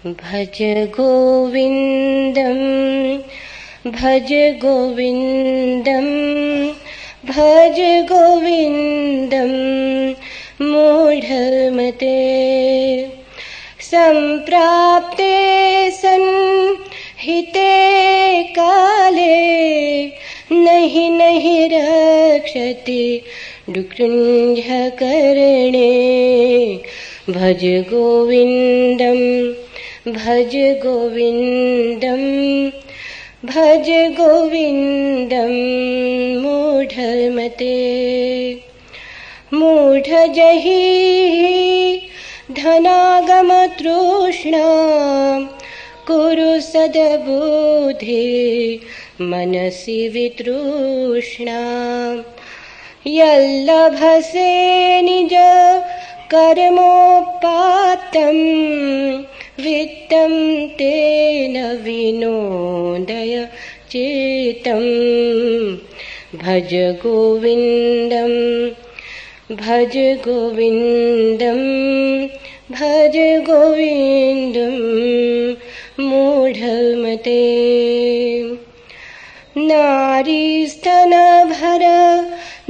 भज गोविन्दं भज गोविन्दं भज गोविन्दं मूढमते। सम्प्राप्ते सन्हिते काले नहि नहि रक्षति डुकृञ्जकर्णे। भज गोविन्दं भज गोविन्दं भज गोविन्दं मूढमते। मूढ जहि धनागमतृष्णा कुरु सद्बुद्धि मनसि वितृष्णा। यल्लभसे निज कर्मोपात्तं वित्तं तेन विनोदय चित्तं। भज गोविन्दं भज गोविन्दं भज गोविन्दं मूढमते। नारीस्तनभर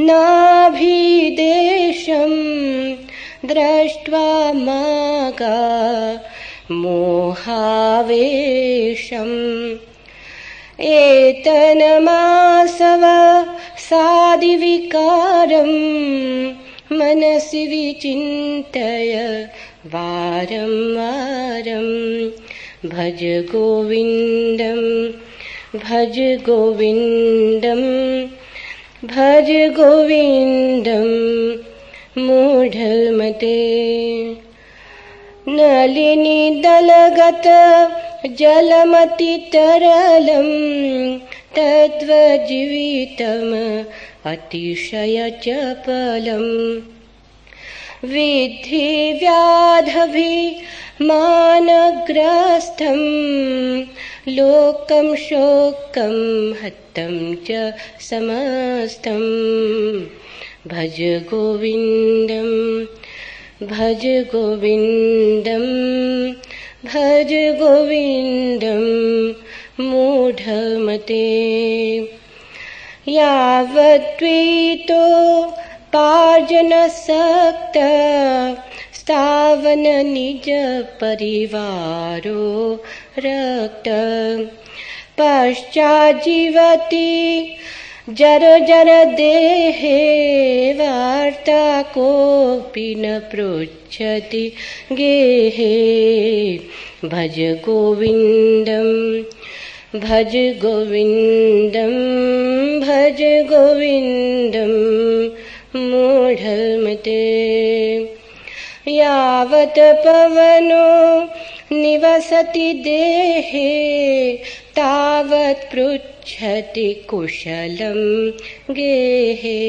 नाभिदेशं दृष्ट्वा मागा मोहावेशम्। एतन्मासव सादिविकारं मनसि विचिन्तय वारं वारं। भज गोविन्दं भज गोविन्दं भज गोविन्दं मूढमते। नलिनी दलगत जलमति तरलं तद्वजीवितम् अतिशय चपलं। विद्धि व्याधभिमानग्रस्तं लोकं शोकं हतं च समस्तं। भज गोविन्दं भज गोविन्दं भज गोविन्दं मूढमते। यावद्वितो पार्जनसक्त स्थावन निज परिवारो रक्त। पश्चाज्जीवति जर जर देहे वार्ता कोऽपि न पृच्छति गेहे। भज गोविन्दं भज गोविन्दं भज गोविन्दं मूढमते। यावत् पवनो निवसति देहे तावत् पृच्छति कुशलं गेहे।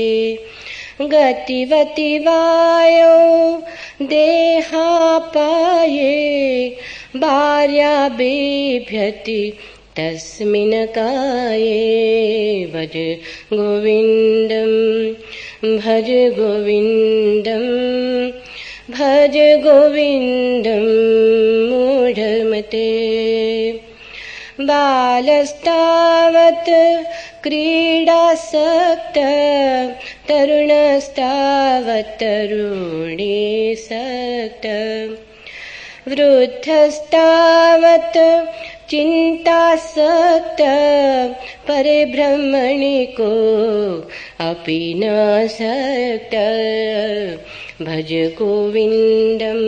गतिवति वायो देहापाये भार्या बिभ्यति तस्मिन् काये। भज गोविन्दं भज गोविन्दं भज गोविन्दं मूढमते। बालस्तावत् क्रीडासक्त तरुणस्तावत् तरुणीसक्त। वृद्धस्तावत् चिन्तासक्त परिभ्रमणि को अपि न सक्त। भज गोविन्दं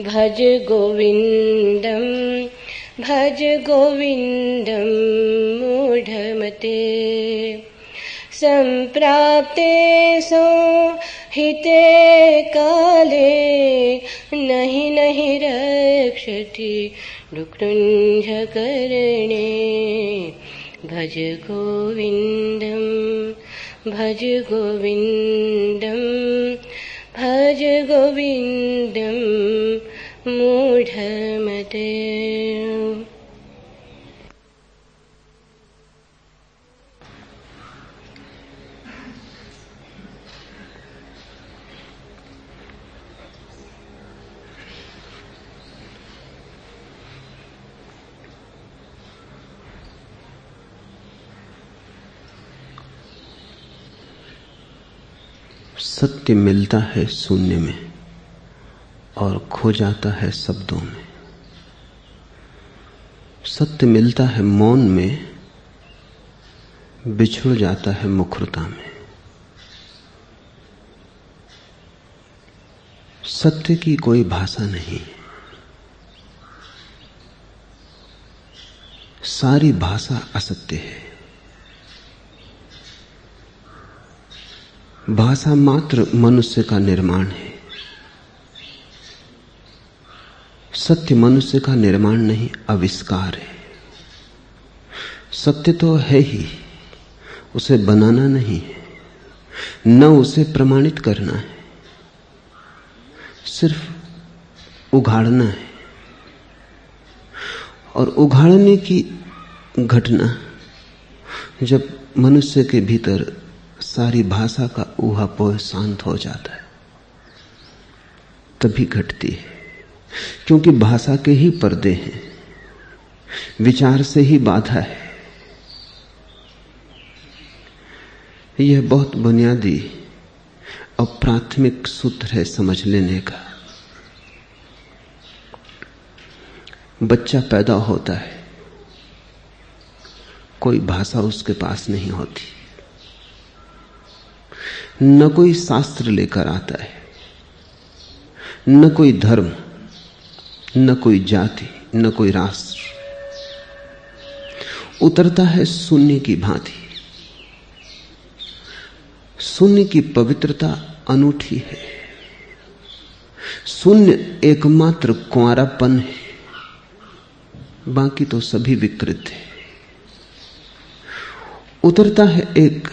भज गोविन्दं भज गोविन्दं मूढमते। सम्प्राप्ते संहिते काले नहि नहि रक्षति डुकृञ्जकर्णे। भज गोविन्दं भज गोविन्दं भज गोविन्दं मूढमते। सत्य मिलता है शून्य में और खो जाता है शब्दों में। सत्य मिलता है मौन में, बिछुड़ जाता है मुखरता में। सत्य की कोई भाषा नहीं, सारी भाषा असत्य है। भाषा मात्र मनुष्य का निर्माण है, सत्य मनुष्य का निर्माण नहीं, आविष्कार है। सत्य तो है ही, उसे बनाना नहीं है, न उसे प्रमाणित करना है, सिर्फ उघाड़ना है। और उघाड़ने की घटना जब मनुष्य के भीतर सारी भाषा का ऊहापोह शांत हो जाता है तभी घटती है, क्योंकि भाषा के ही पर्दे हैं, विचार से ही बाधा है। यह बहुत बुनियादी और प्राथमिक सूत्र है समझ लेने का। बच्चा पैदा होता है, कोई भाषा उसके पास नहीं होती, न कोई शास्त्र लेकर आता है, न कोई धर्म, न कोई जाति, न कोई राष्ट्र। उतरता है शून्य की भांति। शून्य की पवित्रता अनूठी है। शून्य एकमात्र कुंवारापन है, बाकी तो सभी विकृत है। उतरता है एक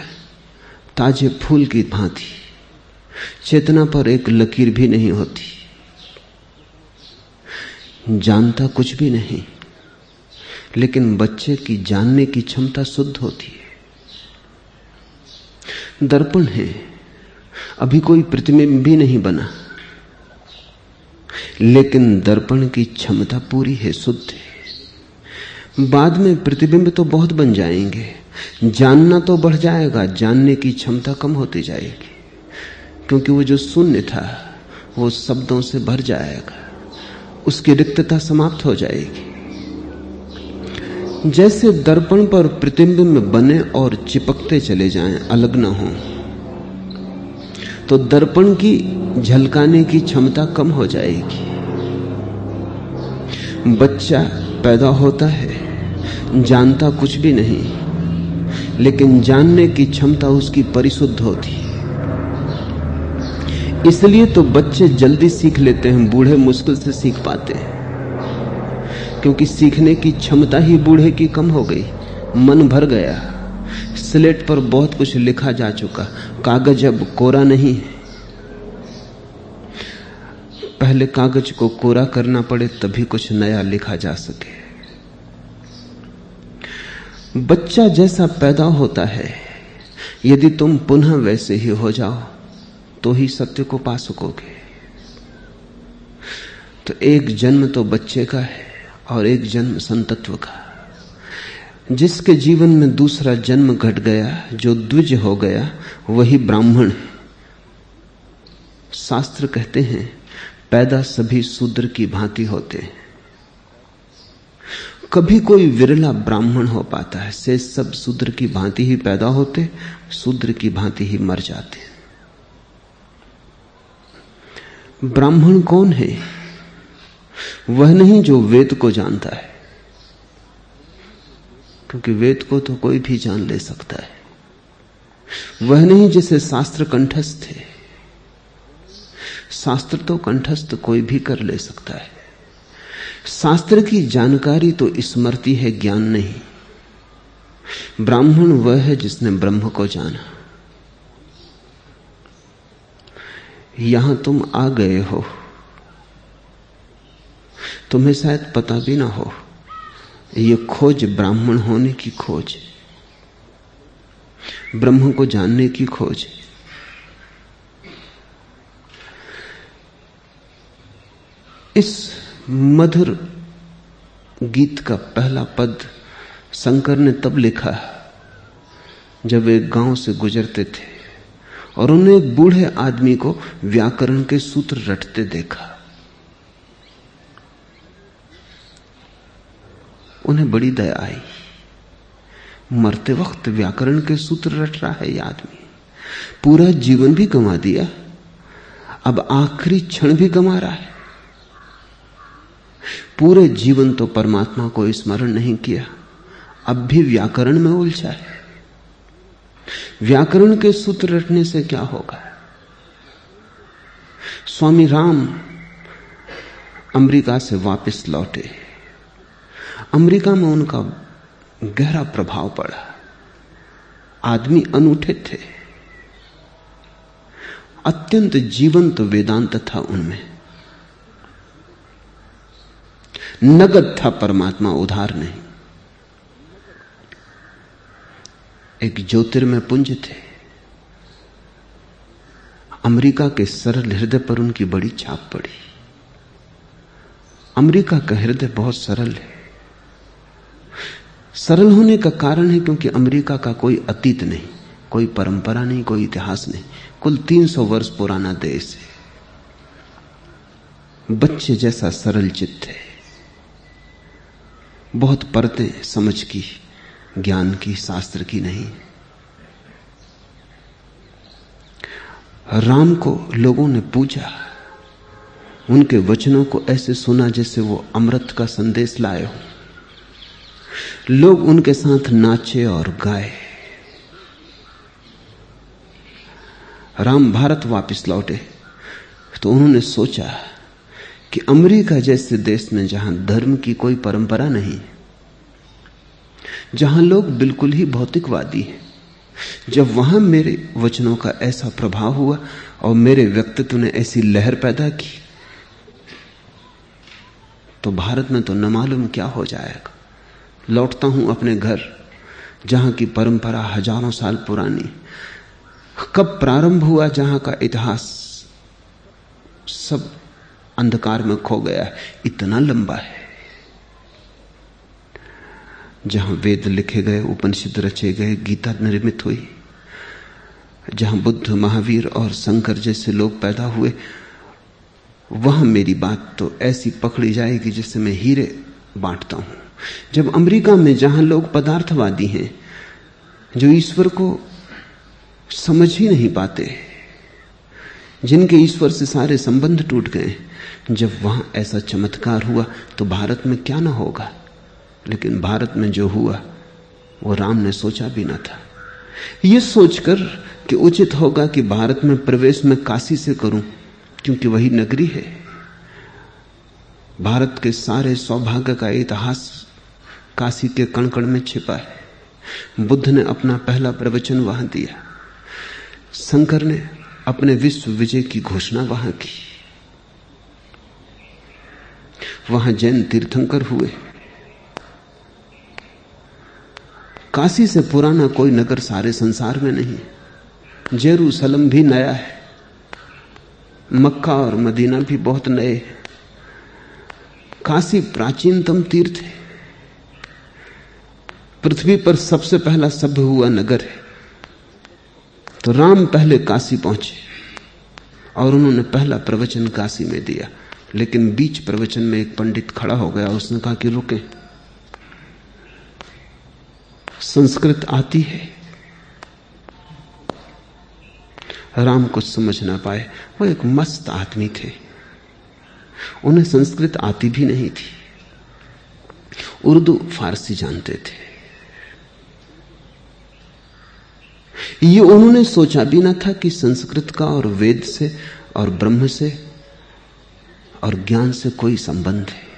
ताजे फूल की भांति, चेतना पर एक लकीर भी नहीं होती, जानता कुछ भी नहीं, लेकिन बच्चे की जानने की क्षमता शुद्ध होती है। दर्पण है, अभी कोई प्रतिबिंब भी नहीं बना, लेकिन दर्पण की क्षमता पूरी है, शुद्ध है। बाद में प्रतिबिंब तो बहुत बन जाएंगे, जानना तो बढ़ जाएगा, जानने की क्षमता कम होती जाएगी, क्योंकि वो जो शून्य था वो शब्दों से भर जाएगा, उसकी रिक्तता समाप्त हो जाएगी। जैसे दर्पण पर प्रतिबिंब बने और चिपकते चले जाएं, अलग न हो, तो दर्पण की झलकाने की क्षमता कम हो जाएगी। बच्चा पैदा होता है, जानता कुछ भी नहीं, लेकिन जानने की क्षमता उसकी परिशुद्ध होती है। इसलिए तो बच्चे जल्दी सीख लेते हैं, बूढ़े मुश्किल से सीख पाते हैं, क्योंकि सीखने की क्षमता ही बूढ़े की कम हो गई। मन भर गया, स्लेट पर बहुत कुछ लिखा जा चुका, कागज अब कोरा नहीं है। पहले कागज को कोरा करना पड़े तभी कुछ नया लिखा जा सके। बच्चा जैसा पैदा होता है, यदि तुम पुनः वैसे ही हो जाओ तो ही सत्य को पा सकोगे। तो एक जन्म तो बच्चे का है और एक जन्म संतत्व का। जिसके जीवन में दूसरा जन्म घट गया, जो द्विज हो गया, वही ब्राह्मण है। शास्त्र कहते हैं पैदा सभी शूद्र की भांति होते हैं, कभी कोई विरला ब्राह्मण हो पाता है, से सब शूद्र की भांति ही पैदा होते, शूद्र की भांति ही मर जाते। ब्राह्मण कौन है? वह नहीं जो वेद को जानता है, क्योंकि वेद को तो कोई भी जान ले सकता है। वह नहीं जिसे शास्त्र कंठस्थ है, शास्त्र तो कंठस्थ कोई भी कर ले सकता है। शास्त्र की जानकारी तो स्मृति है, ज्ञान नहीं। ब्राह्मण वह है जिसने ब्रह्म को जाना। यहां तुम आ गए हो, तुम्हें शायद पता भी ना हो, ये खोज ब्राह्मण होने की खोज, ब्रह्म को जानने की खोज। इस मधुर गीत का पहला पद शंकर ने तब लिखा जब एक गांव से गुजरते थे और उन्हें एक बूढ़े आदमी को व्याकरण के सूत्र रटते देखा। उन्हें बड़ी दया आई। मरते वक्त व्याकरण के सूत्र रट रहा है यह आदमी, पूरा जीवन भी गंवा दिया, अब आखिरी क्षण भी गंवा रहा है। पूरे जीवन तो परमात्मा को स्मरण नहीं किया, अब भी व्याकरण में उलझा है। व्याकरण के सूत्र रटने से क्या होगा? स्वामी राम अमेरिका से वापस लौटे। अमेरिका में उनका गहरा प्रभाव पड़ा। आदमी अनूठे थे, अत्यंत जीवंत वेदांत था उनमें, नगद था परमात्मा, उधार नहीं। एक ज्योतिर्मय पुंज थे। अमेरिका के सरल हृदय पर उनकी बड़ी छाप पड़ी। अमेरिका का हृदय बहुत सरल है। सरल होने का कारण है क्योंकि अमेरिका का कोई अतीत नहीं, कोई परंपरा नहीं, कोई इतिहास नहीं, कुल 300 वर्ष पुराना देश है। बच्चे जैसा सरल चित्त है, बहुत परतें समझ की, ज्ञान की, शास्त्र की नहीं। राम को लोगों ने पूजा, उनके वचनों को ऐसे सुना जैसे वो अमृत का संदेश लाए हो। लोग उनके साथ नाचे और गाए। राम भारत वापस लौटे तो उन्होंने सोचा कि अमेरिका जैसे देश में जहां धर्म की कोई परंपरा नहीं, जहां लोग बिल्कुल ही भौतिकवादी हैं, जब वहां मेरे वचनों का ऐसा प्रभाव हुआ और मेरे व्यक्तित्व ने ऐसी लहर पैदा की, तो भारत में तो न मालूम क्या हो जाएगा। लौटता हूं अपने घर, जहां की परंपरा हजारों साल पुरानी। कब प्रारंभ हुआ जहां का इतिहास सब अंधकार में खो गया है, इतना लंबा है। जहां वेद लिखे गए, उपनिषद रचे गए, गीता निर्मित हुई, जहां बुद्ध, महावीर और शंकर जैसे लोग पैदा हुए, वहां मेरी बात तो ऐसी पकड़ी जाएगी जिससे मैं हीरे बांटता हूं। जब अमेरिका में जहां लोग पदार्थवादी हैं, जो ईश्वर को समझ ही नहीं पाते, जिनके ईश्वर से सारे संबंध टूट गए, जब वहां ऐसा चमत्कार हुआ तो भारत में क्या ना होगा। लेकिन भारत में जो हुआ वो राम ने सोचा भी ना था। यह सोचकर कि उचित होगा कि भारत में प्रवेश मैं काशी से करूं, क्योंकि वही नगरी है। भारत के सारे सौभाग्य का इतिहास काशी के कण कण में छिपा है। बुद्ध ने अपना पहला प्रवचन वहां दिया, शंकर ने अपने विश्व विजय की घोषणा वहां की, वहां जैन तीर्थंकर हुए। काशी से पुराना कोई नगर सारे संसार में नहीं। जेरूसलम भी नया है, मक्का और मदीना भी बहुत नए हैं। काशी प्राचीनतम तीर्थ है, पृथ्वी पर सबसे पहला सभ्य हुआ नगर है। तो राम पहले काशी पहुंचे और उन्होंने पहला प्रवचन काशी में दिया। लेकिन बीच प्रवचन में एक पंडित खड़ा हो गया, उसने कहा कि रुके, संस्कृत आती है। राम कुछ समझ ना पाए। वो एक मस्त आदमी थे, उन्हें संस्कृत आती भी नहीं थी, उर्दू फारसी जानते थे। ये उन्होंने सोचा भी ना था कि संस्कृत का और वेद से और ब्रह्म से और ज्ञान से कोई संबंध है।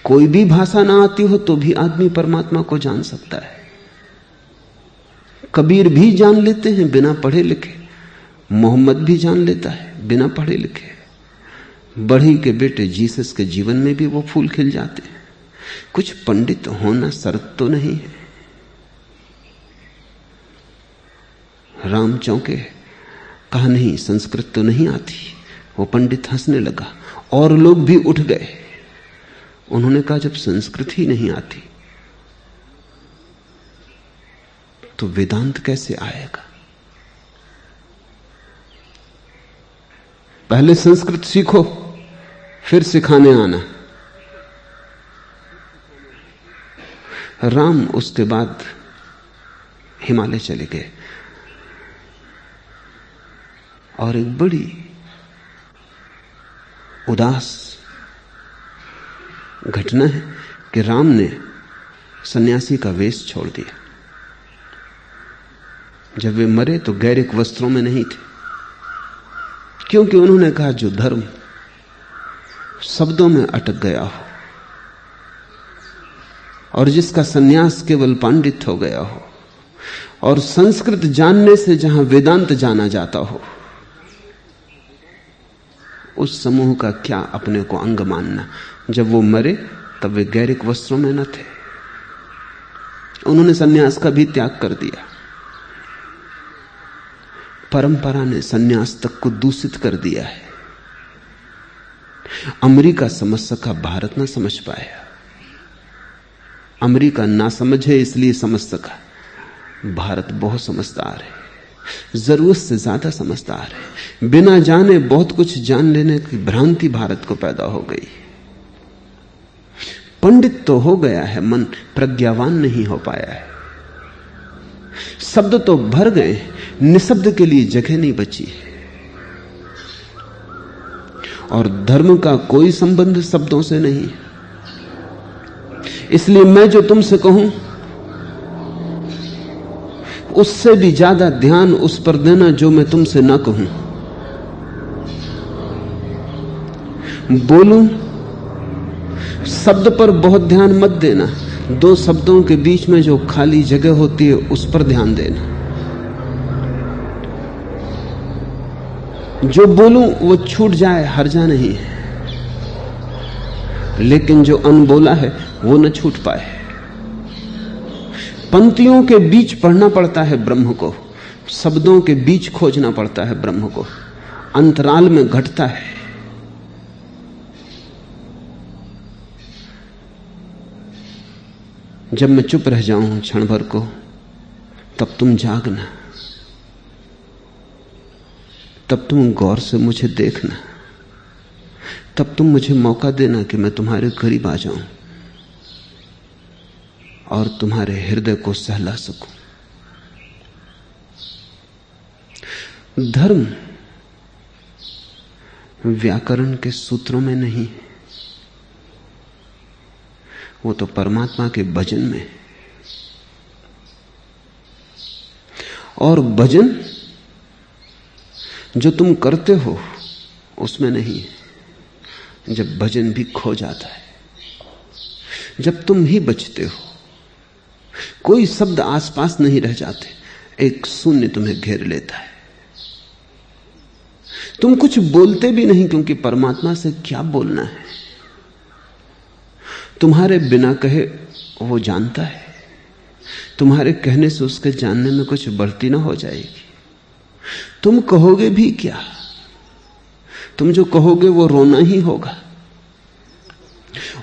कोई भी भाषा ना आती हो तो भी आदमी परमात्मा को जान सकता है। कबीर भी जान लेते हैं बिना पढ़े लिखे, मोहम्मद भी जान लेता है बिना पढ़े लिखे, बढ़ी के बेटे जीसस के जीवन में भी वो फूल खिल जाते हैं। कुछ पंडित होना शर्त तो नहीं है। राम चौंके, कहा नहीं संस्कृत तो नहीं आती। वो पंडित हंसने लगा और लोग भी उठ गए। उन्होंने कहा जब संस्कृत ही नहीं आती तो वेदांत कैसे आएगा? पहले संस्कृत सीखो, फिर सिखाने आना। राम उसके बाद हिमालय चले गए और एक बड़ी उदास घटना है कि राम ने सन्यासी का वेश छोड़ दिया। जब वे मरे तो गैरिक वस्त्रों में नहीं थे, क्योंकि उन्होंने कहा जो धर्म शब्दों में अटक गया हो और जिसका सन्यास केवल पांडित हो गया हो और संस्कृत जानने से जहां वेदांत जाना जाता हो, उस समूह का क्या अपने को अंग मानना। जब वो मरे तब वे गैरिक वस्त्रों में न थे, उन्होंने सन्यास का भी त्याग कर दिया। परंपरा ने सन्यास तक को दूषित कर दिया है। अमेरिका समझ सका, भारत ना समझ पाया। अमेरिका ना समझे इसलिए समझ सका, भारत बहुत समझदार है, जरूरत से ज्यादा समझदार है। बिना जाने बहुत कुछ जान लेने की भ्रांति भारत को पैदा हो गई। पंडित तो हो गया है मन, प्रज्ञावान नहीं हो पाया है। शब्द तो भर गए, निशब्द के लिए जगह नहीं बची है। और धर्म का कोई संबंध शब्दों से नहीं। इसलिए मैं जो तुमसे कहूं उससे भी ज्यादा ध्यान उस पर देना जो मैं तुमसे ना कहूं। बोलूं शब्द पर बहुत ध्यान मत देना, दो शब्दों के बीच में जो खाली जगह होती है उस पर ध्यान देना। जो बोलूं वो छूट जाए हर्जा नहीं है, लेकिन जो अनबोला है वो न छूट पाए। पंक्तियों के बीच पढ़ना पड़ता है ब्रह्म को, शब्दों के बीच खोजना पड़ता है ब्रह्म को, अंतराल में घटता है। जब मैं चुप रह जाऊं क्षण भर को, तब तुम जागना, तब तुम गौर से मुझे देखना, तब तुम मुझे मौका देना कि मैं तुम्हारे करीब आ जाऊं और तुम्हारे हृदय को सहला सकूं। धर्म व्याकरण के सूत्रों में नहीं है, वो तो परमात्मा के भजन में। और भजन जो तुम करते हो उसमें नहीं है। जब भजन भी खो जाता है, जब तुम ही बचते हो, कोई शब्द आसपास नहीं रह जाते, एक शून्य तुम्हें घेर लेता है। तुम कुछ बोलते भी नहीं, क्योंकि परमात्मा से क्या बोलना है। तुम्हारे बिना कहे वो जानता है, तुम्हारे कहने से उसके जानने में कुछ बढ़ती ना हो जाएगी। तुम कहोगे भी क्या, तुम जो कहोगे वो रोना ही होगा,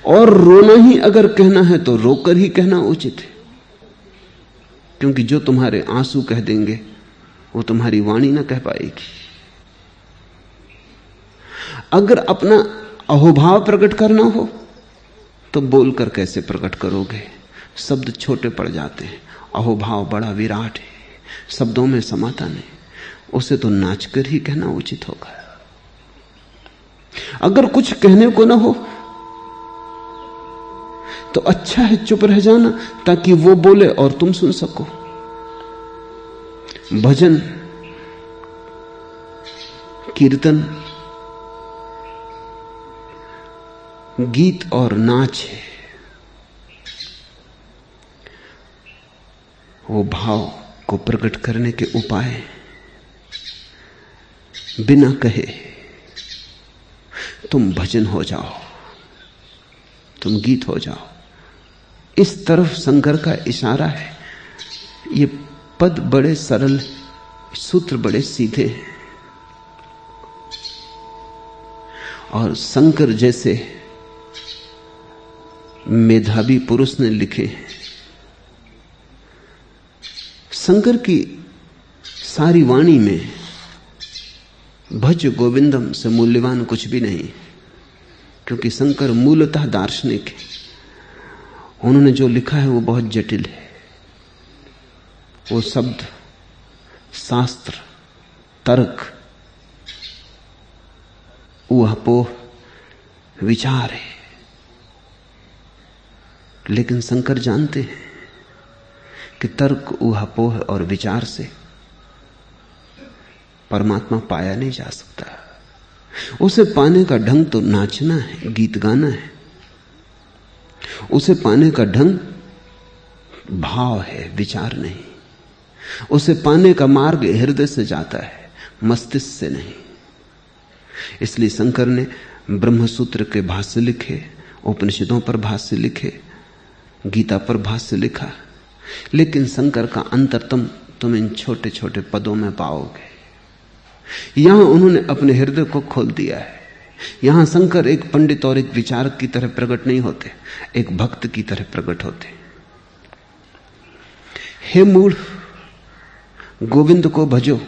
और रोना ही अगर कहना है तो रोकर ही कहना उचित है, क्योंकि जो तुम्हारे आंसू कह देंगे वो तुम्हारी वाणी ना कह पाएगी। अगर अपना अहोभाव प्रकट करना हो तो बोलकर कैसे प्रकट करोगे, शब्द छोटे पड़ जाते हैं। अहोभाव बड़ा विराट है, शब्दों में समाता नहीं, उसे तो नाचकर ही कहना उचित होगा। अगर कुछ कहने को ना हो तो अच्छा है चुप रह जाना, ताकि वो बोले और तुम सुन सको। भजन, कीर्तन, गीत और नाच है, वो भाव को प्रकट करने के उपाय। बिना कहे तुम भजन हो जाओ, तुम गीत हो जाओ। इस तरफ शंकर का इशारा है। ये पद बड़े सरल, सूत्र बड़े सीधे, और शंकर जैसे मेधावी पुरुष ने लिखे। शंकर की सारी वाणी में भज गोविंदम से मूल्यवान कुछ भी नहीं, क्योंकि शंकर मूलतः दार्शनिक है। उन्होंने जो लिखा है वो बहुत जटिल है। वो शब्द, शास्त्र, तर्क, ऊहापोह, विचार है। लेकिन शंकर जानते हैं कि तर्क, ऊहापोह और विचार से परमात्मा पाया नहीं जा सकता। उसे पाने का ढंग तो नाचना है, गीत गाना है। उसे पाने का ढंग भाव है, विचार नहीं। उसे पाने का मार्ग हृदय से जाता है, मस्तिष्क से नहीं। इसलिए शंकर ने ब्रह्मसूत्र के भाष्य लिखे, उपनिषदों पर भाष्य लिखे, गीता पर भाष्य लिखा। लेकिन शंकर का अंतरतम तुम इन छोटे छोटे पदों में पाओगे। यहां उन्होंने अपने हृदय को खोल दिया है। यहां शंकर एक पंडित और एक विचारक की तरह प्रकट नहीं होते, एक भक्त की तरह प्रकट होते। हे मूढ़, गोविंद को भजो,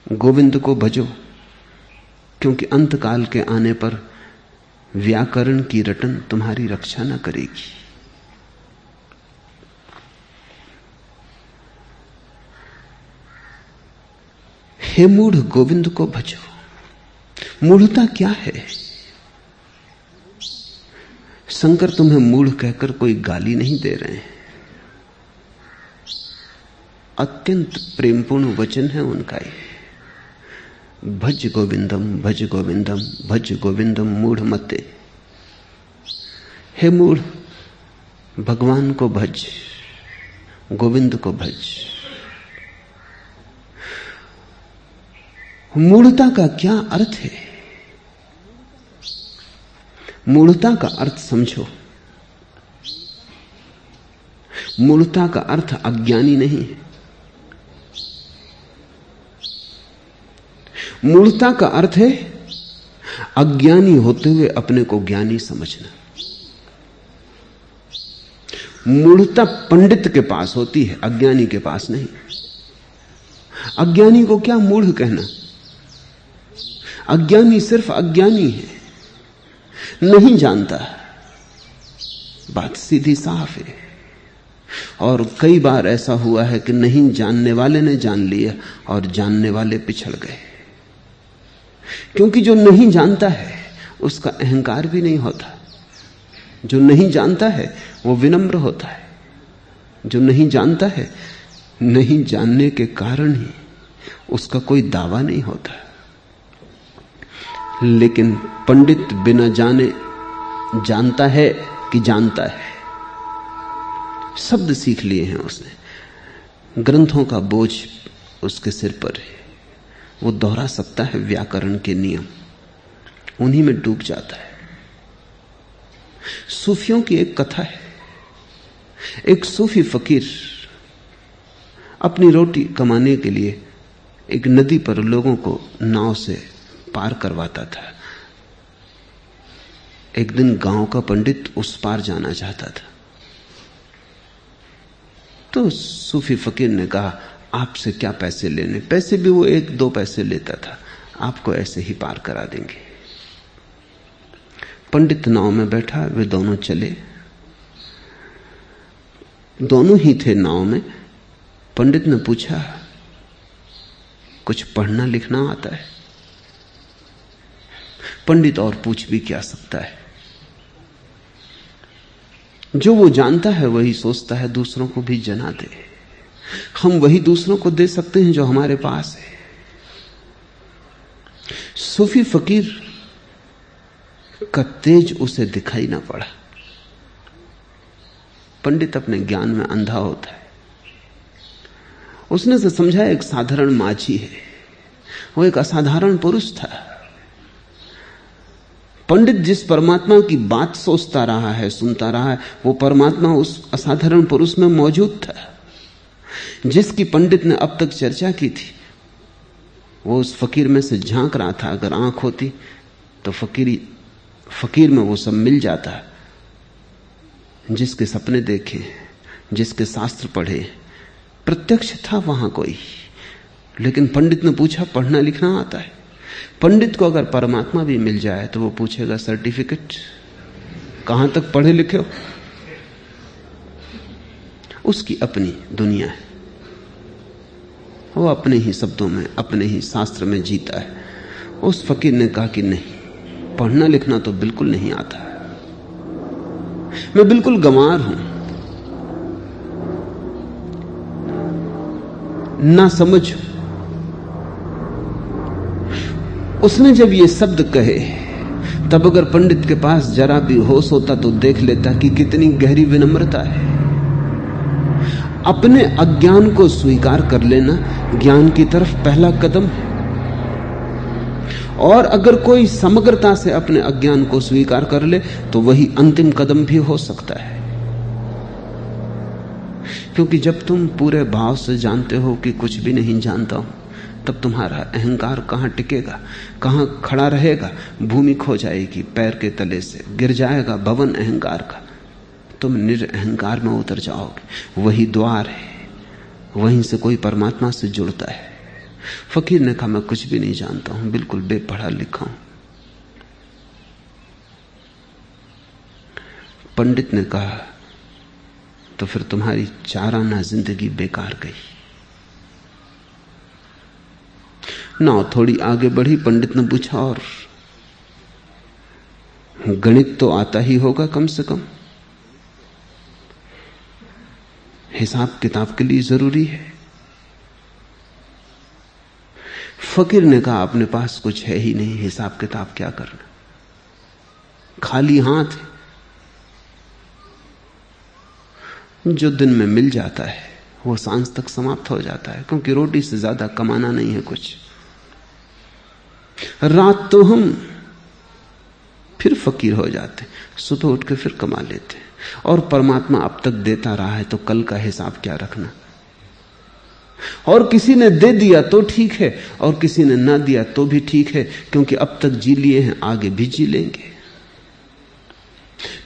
गोविंद को भजो, क्योंकि अंतकाल के आने पर व्याकरण की रटन तुम्हारी रक्षा न करेगी। हे मूढ़, गोविंद को भजो। मूढ़ता क्या है? शंकर तुम्हें मूढ़ कहकर कोई गाली नहीं दे रहे हैं। अत्यंत प्रेमपूर्ण वचन है उनका ये। भज गोविंदम, भज गोविंदम, भज गोविंदम मूढ़ मते। हे मूढ़, भगवान को भज, गोविंद को भज। मूढ़ता का क्या अर्थ है? मूढ़ता का अर्थ समझो। मूढ़ता का अर्थ अज्ञानी नहीं है। मूढ़ता का अर्थ है अज्ञानी होते हुए अपने को ज्ञानी समझना। मूढ़ता पंडित के पास होती है, अज्ञानी के पास नहीं। अज्ञानी को क्या मूढ़ कहना? अज्ञानी सिर्फ अज्ञानी है, नहीं जानता। बात सीधी साफ है। और कई बार ऐसा हुआ है कि नहीं जानने वाले ने जान लिया और जानने वाले पिछड़ गए। क्योंकि जो नहीं जानता है उसका अहंकार भी नहीं होता। जो नहीं जानता है वो विनम्र होता है। जो नहीं जानता है, नहीं जानने के कारण ही उसका कोई दावा नहीं होता। लेकिन पंडित बिना जाने जानता है कि जानता है। शब्द सीख लिए हैं उसने, ग्रंथों का बोझ उसके सिर पर है। वो दोहरा सकता है व्याकरण के नियम, उन्हीं में डूब जाता है। सूफियों की एक कथा है। एक सूफी फकीर अपनी रोटी कमाने के लिए एक नदी पर लोगों को नाव से पार करवाता था। एक दिन गांव का पंडित उस पार जाना चाहता था, तो सूफी फकीर ने कहा, आपसे क्या पैसे लेने? पैसे भी वो 1-2 पैसे लेता था, आपको ऐसे ही पार करा देंगे। पंडित नाव में बैठा, वे दोनों चले। दोनों ही थे नाव में। पंडित ने पूछा, कुछ पढ़ना लिखना आता है? पंडित और पूछ भी क्या सकता है? जो वो जानता है वही सोचता है दूसरों को भी जना दे। हम वही दूसरों को दे सकते हैं जो हमारे पास है। सूफी फकीर का तेज उसे दिखाई ना पड़ा। पंडित अपने ज्ञान में अंधा होता है। उसने से समझा एक साधारण माझी है, वो एक असाधारण पुरुष था। पंडित जिस परमात्मा की बात सोचता रहा है, सुनता रहा है, वो परमात्मा उस असाधारण पुरुष में मौजूद था। जिसकी पंडित ने अब तक चर्चा की थी, वो उस फकीर में से झांक रहा था। अगर आंख होती तो फकीर में वो सब मिल जाता। जिसके सपने देखे, जिसके शास्त्र पढ़े, प्रत्यक्ष था वहां कोई। लेकिन पंडित ने पूछा पढ़ना लिखना आता है? पंडित को अगर परमात्मा भी मिल जाए तो वो पूछेगा सर्टिफिकेट, कहां तक पढ़े लिखे हो? उसकी अपनी दुनिया है, वो अपने ही शब्दों में, अपने ही शास्त्र में जीता है। उस फकीर ने कहा कि नहीं, पढ़ना लिखना तो बिल्कुल नहीं आता, मैं बिल्कुल गंवार हूं, ना समझ। उसने जब ये शब्द कहे तब अगर पंडित के पास जरा भी होश होता तो देख लेता कि कितनी गहरी विनम्रता है। अपने अज्ञान को स्वीकार कर लेना ज्ञान की तरफ पहला कदम है, और अगर कोई समग्रता से अपने अज्ञान को स्वीकार कर ले तो वही अंतिम कदम भी हो सकता है। क्योंकि जब तुम पूरे भाव से जानते हो कि कुछ भी नहीं जानता हूं, तब तुम्हारा अहंकार कहां टिकेगा, कहां खड़ा रहेगा? भूमि खो जाएगी पैर के तले से, गिर जाएगा भवन अहंकार का, तुम निरअहकार में उतर जाओगे। वही द्वार है, वहीं से कोई परमात्मा से जुड़ता है। फकीर ने कहा मैं कुछ भी नहीं जानता हूं, बिल्कुल बेपढ़ा लिखा हूं। पंडित ने कहा तो फिर तुम्हारी चाराना जिंदगी बेकार गई। नाव थोड़ी आगे बढ़ी। पंडित ने पूछा और गणित तो आता ही होगा कम से कम, हिसाब किताब के लिए जरूरी है। फकीर ने कहा अपने पास कुछ है ही नहीं, हिसाब किताब क्या करना, खाली हाथ है। जो दिन में मिल जाता है वो सांझ तक समाप्त हो जाता है, क्योंकि रोटी से ज्यादा कमाना नहीं है कुछ। रात तो हम फिर फकीर हो जाते, सुबह उठ के फिर कमा लेते, और परमात्मा अब तक देता रहा है तो कल का हिसाब क्या रखना। और किसी ने दे दिया तो ठीक है, और किसी ने ना दिया तो भी ठीक है, क्योंकि अब तक जी लिए हैं, आगे भी जी लेंगे।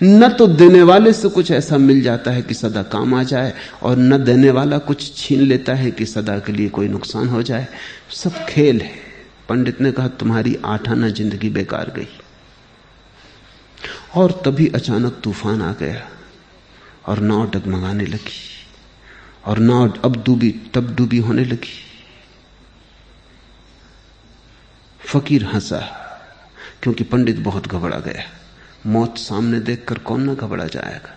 न तो देने वाले से कुछ ऐसा मिल जाता है कि सदा काम आ जाए, और न देने वाला कुछ छीन लेता है कि सदा के लिए कोई नुकसान हो जाए। सब खेल है। पंडित ने कहा तुम्हारी 8 आना जिंदगी बेकार गई। और तभी अचानक तूफान आ गया और नाव डगमगाने लगी, और नाव अब डूबी तब डूबी होने लगी। फकीर हंसा, क्योंकि पंडित बहुत घबरा गया। मौत सामने देखकर कौन ना घबरा जाएगा।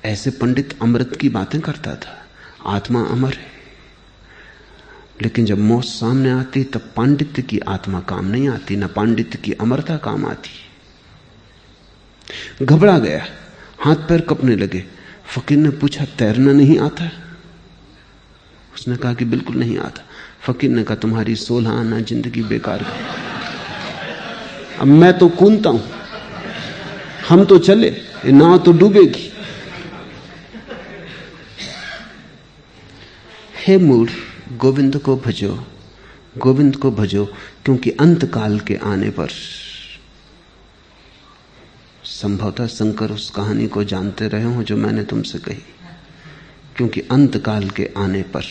ऐसे पंडित अमृत की बातें करता था, आत्मा अमर है। लेकिन जब मौत सामने आती तब पांडित्य की आत्मा काम नहीं आती, न पांडित्य की अमरता काम आती। घबरा गया, हाथ पैर कपने लगे। फकीर ने पूछा तैरना नहीं आता? उसने कहा कि बिल्कुल नहीं आता। फकीर ने कहा तुम्हारी 16 आना जिंदगी बेकार गई। अब मैं तो कूदता हूं, हम तो चले, नाव तो डूबेगी। हे मूढ़, गोविंद को भजो, गोविंद को भजो, क्योंकि अंत काल के आने पर, संभवतः शंकर उस कहानी को जानते रहे हो जो मैंने तुमसे कही, क्योंकि अंत काल के आने पर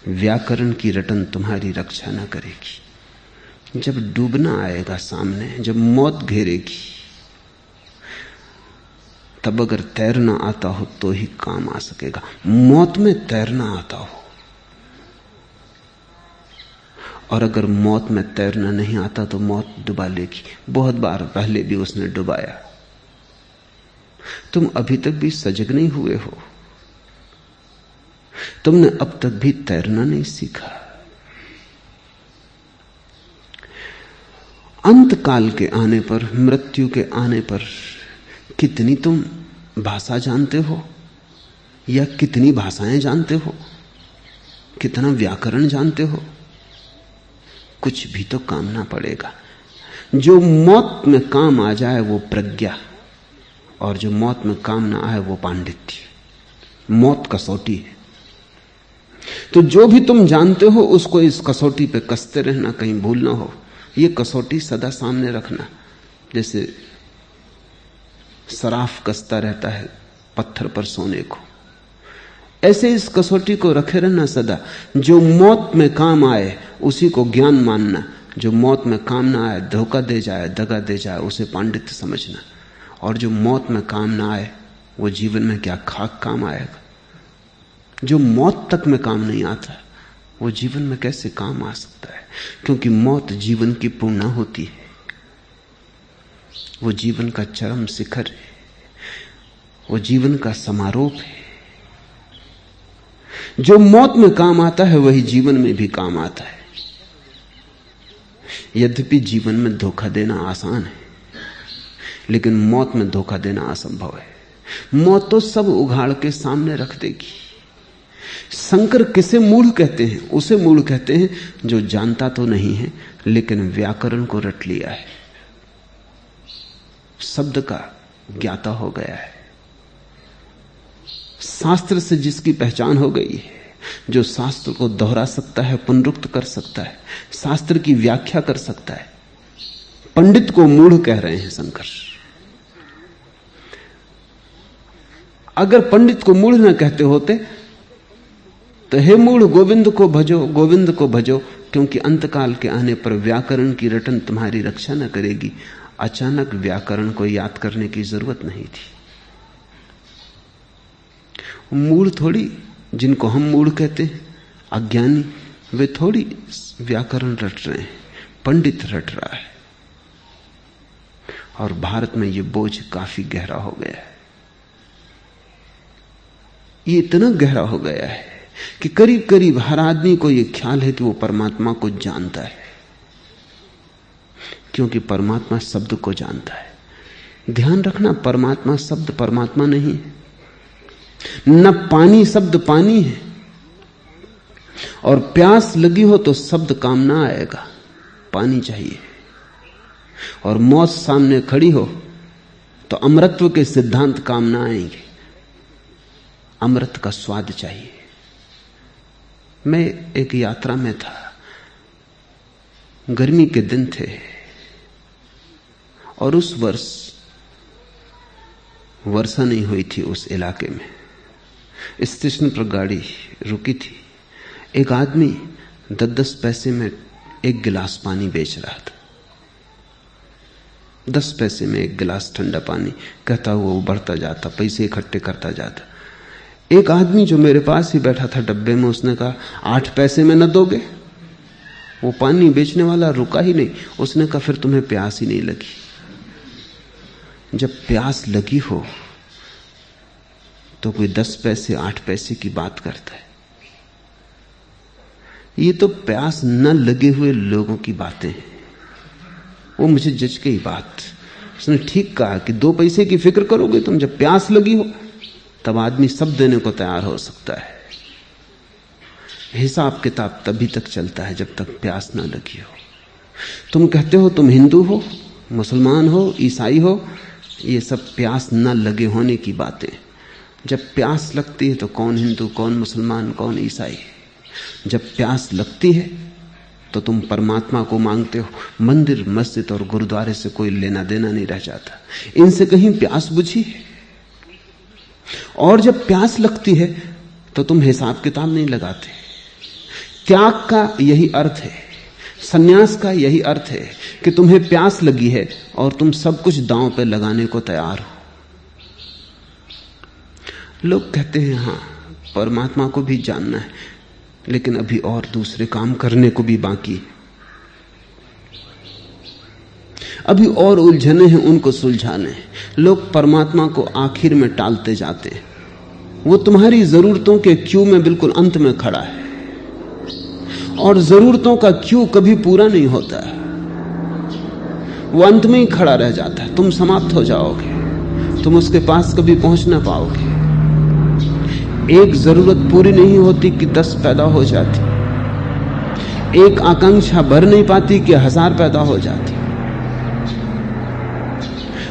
व्याकरण की रटन तुम्हारी रक्षा न करेगी। जब डूबना आएगा सामने, जब मौत घेरेगी, तब अगर तैरना आता हो तो ही काम आ सकेगा। मौत में तैरना आता हो, और अगर मौत में तैरना नहीं आता तो मौत डुबा लेगी। बहुत बार पहले भी उसने डुबाया। तुम अभी तक भी सजग नहीं हुए हो, तुमने अब तक भी तैरना नहीं सीखा। अंत काल के आने पर, मृत्यु के आने पर कितनी तुम भाषा जानते हो, या कितनी भाषाएं जानते हो, कितना व्याकरण जानते हो, कुछ भी तो काम ना पड़ेगा। जो मौत में काम आ जाए वो प्रज्ञा, और जो मौत में काम ना आए वो पांडित्य। मौत कसौटी है। तो जो भी तुम जानते हो उसको इस कसौटी पे कसते रहना, कहीं भूल ना हो। ये कसौटी सदा सामने रखना, जैसे सराफ कसता रहता है पत्थर पर सोने को। ऐसे इस कसौटी को रखे रहना सदा। जो मौत में काम आए उसी को ज्ञान मानना, जो मौत में काम ना आए, धोखा दे जाए, दगा दे जाए, उसे पांडित्य समझना। और जो मौत में काम ना आए वो जीवन में क्या खाक काम आएगा। जो मौत तक में काम नहीं आता वो जीवन में कैसे काम आ सकता है? क्योंकि मौत जीवन की पूर्णा होती है, वो जीवन का चरम शिखर है, वो जीवन का समारोह है। जो मौत में काम आता है वही जीवन में भी काम आता है। यद्यपि जीवन में धोखा देना आसान है, लेकिन मौत में धोखा देना असंभव है। मौत तो सब उघाड़ के सामने रख देगी। शंकर किसे मूढ़ कहते हैं? उसे मूढ़ कहते हैं जो जानता तो नहीं है लेकिन व्याकरण को रट लिया है, शब्द का ज्ञाता हो गया है, शास्त्र से जिसकी पहचान हो गई है, जो शास्त्र को दोहरा सकता है, पुनरुक्त कर सकता है, शास्त्र की व्याख्या कर सकता है। पंडित को मूढ़ कह रहे हैं शंकर। अगर पंडित को मूढ़ न कहते होते तो हे मूढ़ गोविंद को भजो, गोविंद को भजो, क्योंकि अंतकाल के आने पर व्याकरण की रटन तुम्हारी रक्षा न करेगी। अचानक व्याकरण को याद करने की जरूरत नहीं थी। मूढ़ थोड़ी, जिनको हम मूढ़ कहते हैं, अज्ञानी, वे थोड़ी व्याकरण रट रहे हैं, पंडित रट रहा है। और भारत में ये बोझ काफी गहरा हो गया है। ये इतना गहरा हो गया है कि करीब करीब हर आदमी को यह ख्याल है कि वो परमात्मा को जानता है, क्योंकि परमात्मा शब्द को जानता है। ध्यान रखना, परमात्मा शब्द परमात्मा नहीं है, न पानी शब्द पानी है। और प्यास लगी हो तो शब्द काम ना आएगा, पानी चाहिए। और मौत सामने खड़ी हो तो अमृतत्व के सिद्धांत काम ना आएंगे, अमृत का स्वाद चाहिए। मैं एक यात्रा में था, गर्मी के दिन थे और उस वर्ष वर्षा नहीं हुई थी उस इलाके में। स्टेशन पर गाड़ी रुकी थी। एक आदमी 10-10 पैसे में एक गिलास पानी बेच रहा था। 10 पैसे में एक गिलास ठंडा पानी, कहता हुआ वो बढ़ता जाता, पैसे इकट्ठे करता जाता। एक आदमी जो मेरे पास ही बैठा था डब्बे में, उसने कहा 8 पैसे में न दोगे? वो पानी बेचने वाला रुका ही नहीं। उसने कहा फिर तुम्हें प्यास ही नहीं लगी। जब प्यास लगी हो तो कोई 10 पैसे 8 पैसे की बात करता है। ये तो प्यास न लगे हुए लोगों की बातें हैं। वो मुझे जज गई बात। उसने ठीक कहा कि 2 पैसे की फिक्र करोगे तुम, जब प्यास लगी हो तब आदमी सब देने को तैयार हो सकता है। हिसाब किताब तभी तक चलता है जब तक प्यास ना लगी हो। तुम कहते हो तुम हिंदू हो, मुसलमान हो, ईसाई हो, ये सब प्यास ना लगे होने की बातें। जब प्यास लगती है तो कौन हिंदू, कौन मुसलमान, कौन ईसाई। जब प्यास लगती है तो तुम परमात्मा को मांगते हो। मंदिर, मस्जिद और गुरुद्वारे से कोई लेना देना नहीं रह जाता। इनसे कहीं प्यास बुझी है। और जब प्यास लगती है तो तुम हिसाब किताब नहीं लगाते। त्याग का यही अर्थ है, सन्यास का यही अर्थ है कि तुम्हें प्यास लगी है और तुम सब कुछ दांव पे लगाने को तैयार हो। लोग कहते हैं हाँ परमात्मा को भी जानना है, लेकिन अभी और दूसरे काम करने को भी बाकी है। अभी और उलझने हैं, उनको सुलझाने हैं। लोग परमात्मा को आखिर में टालते जाते हैं। वो तुम्हारी जरूरतों के क्यू में बिल्कुल अंत में खड़ा है, और जरूरतों का क्यू कभी पूरा नहीं होता है। वो अंत में ही खड़ा रह जाता है। तुम समाप्त हो जाओगे, तुम उसके पास कभी पहुंच ना पाओगे। एक जरूरत पूरी नहीं होती कि 10 पैदा हो जाती। एक आकांक्षा भर नहीं पाती कि 1000 पैदा हो जाती।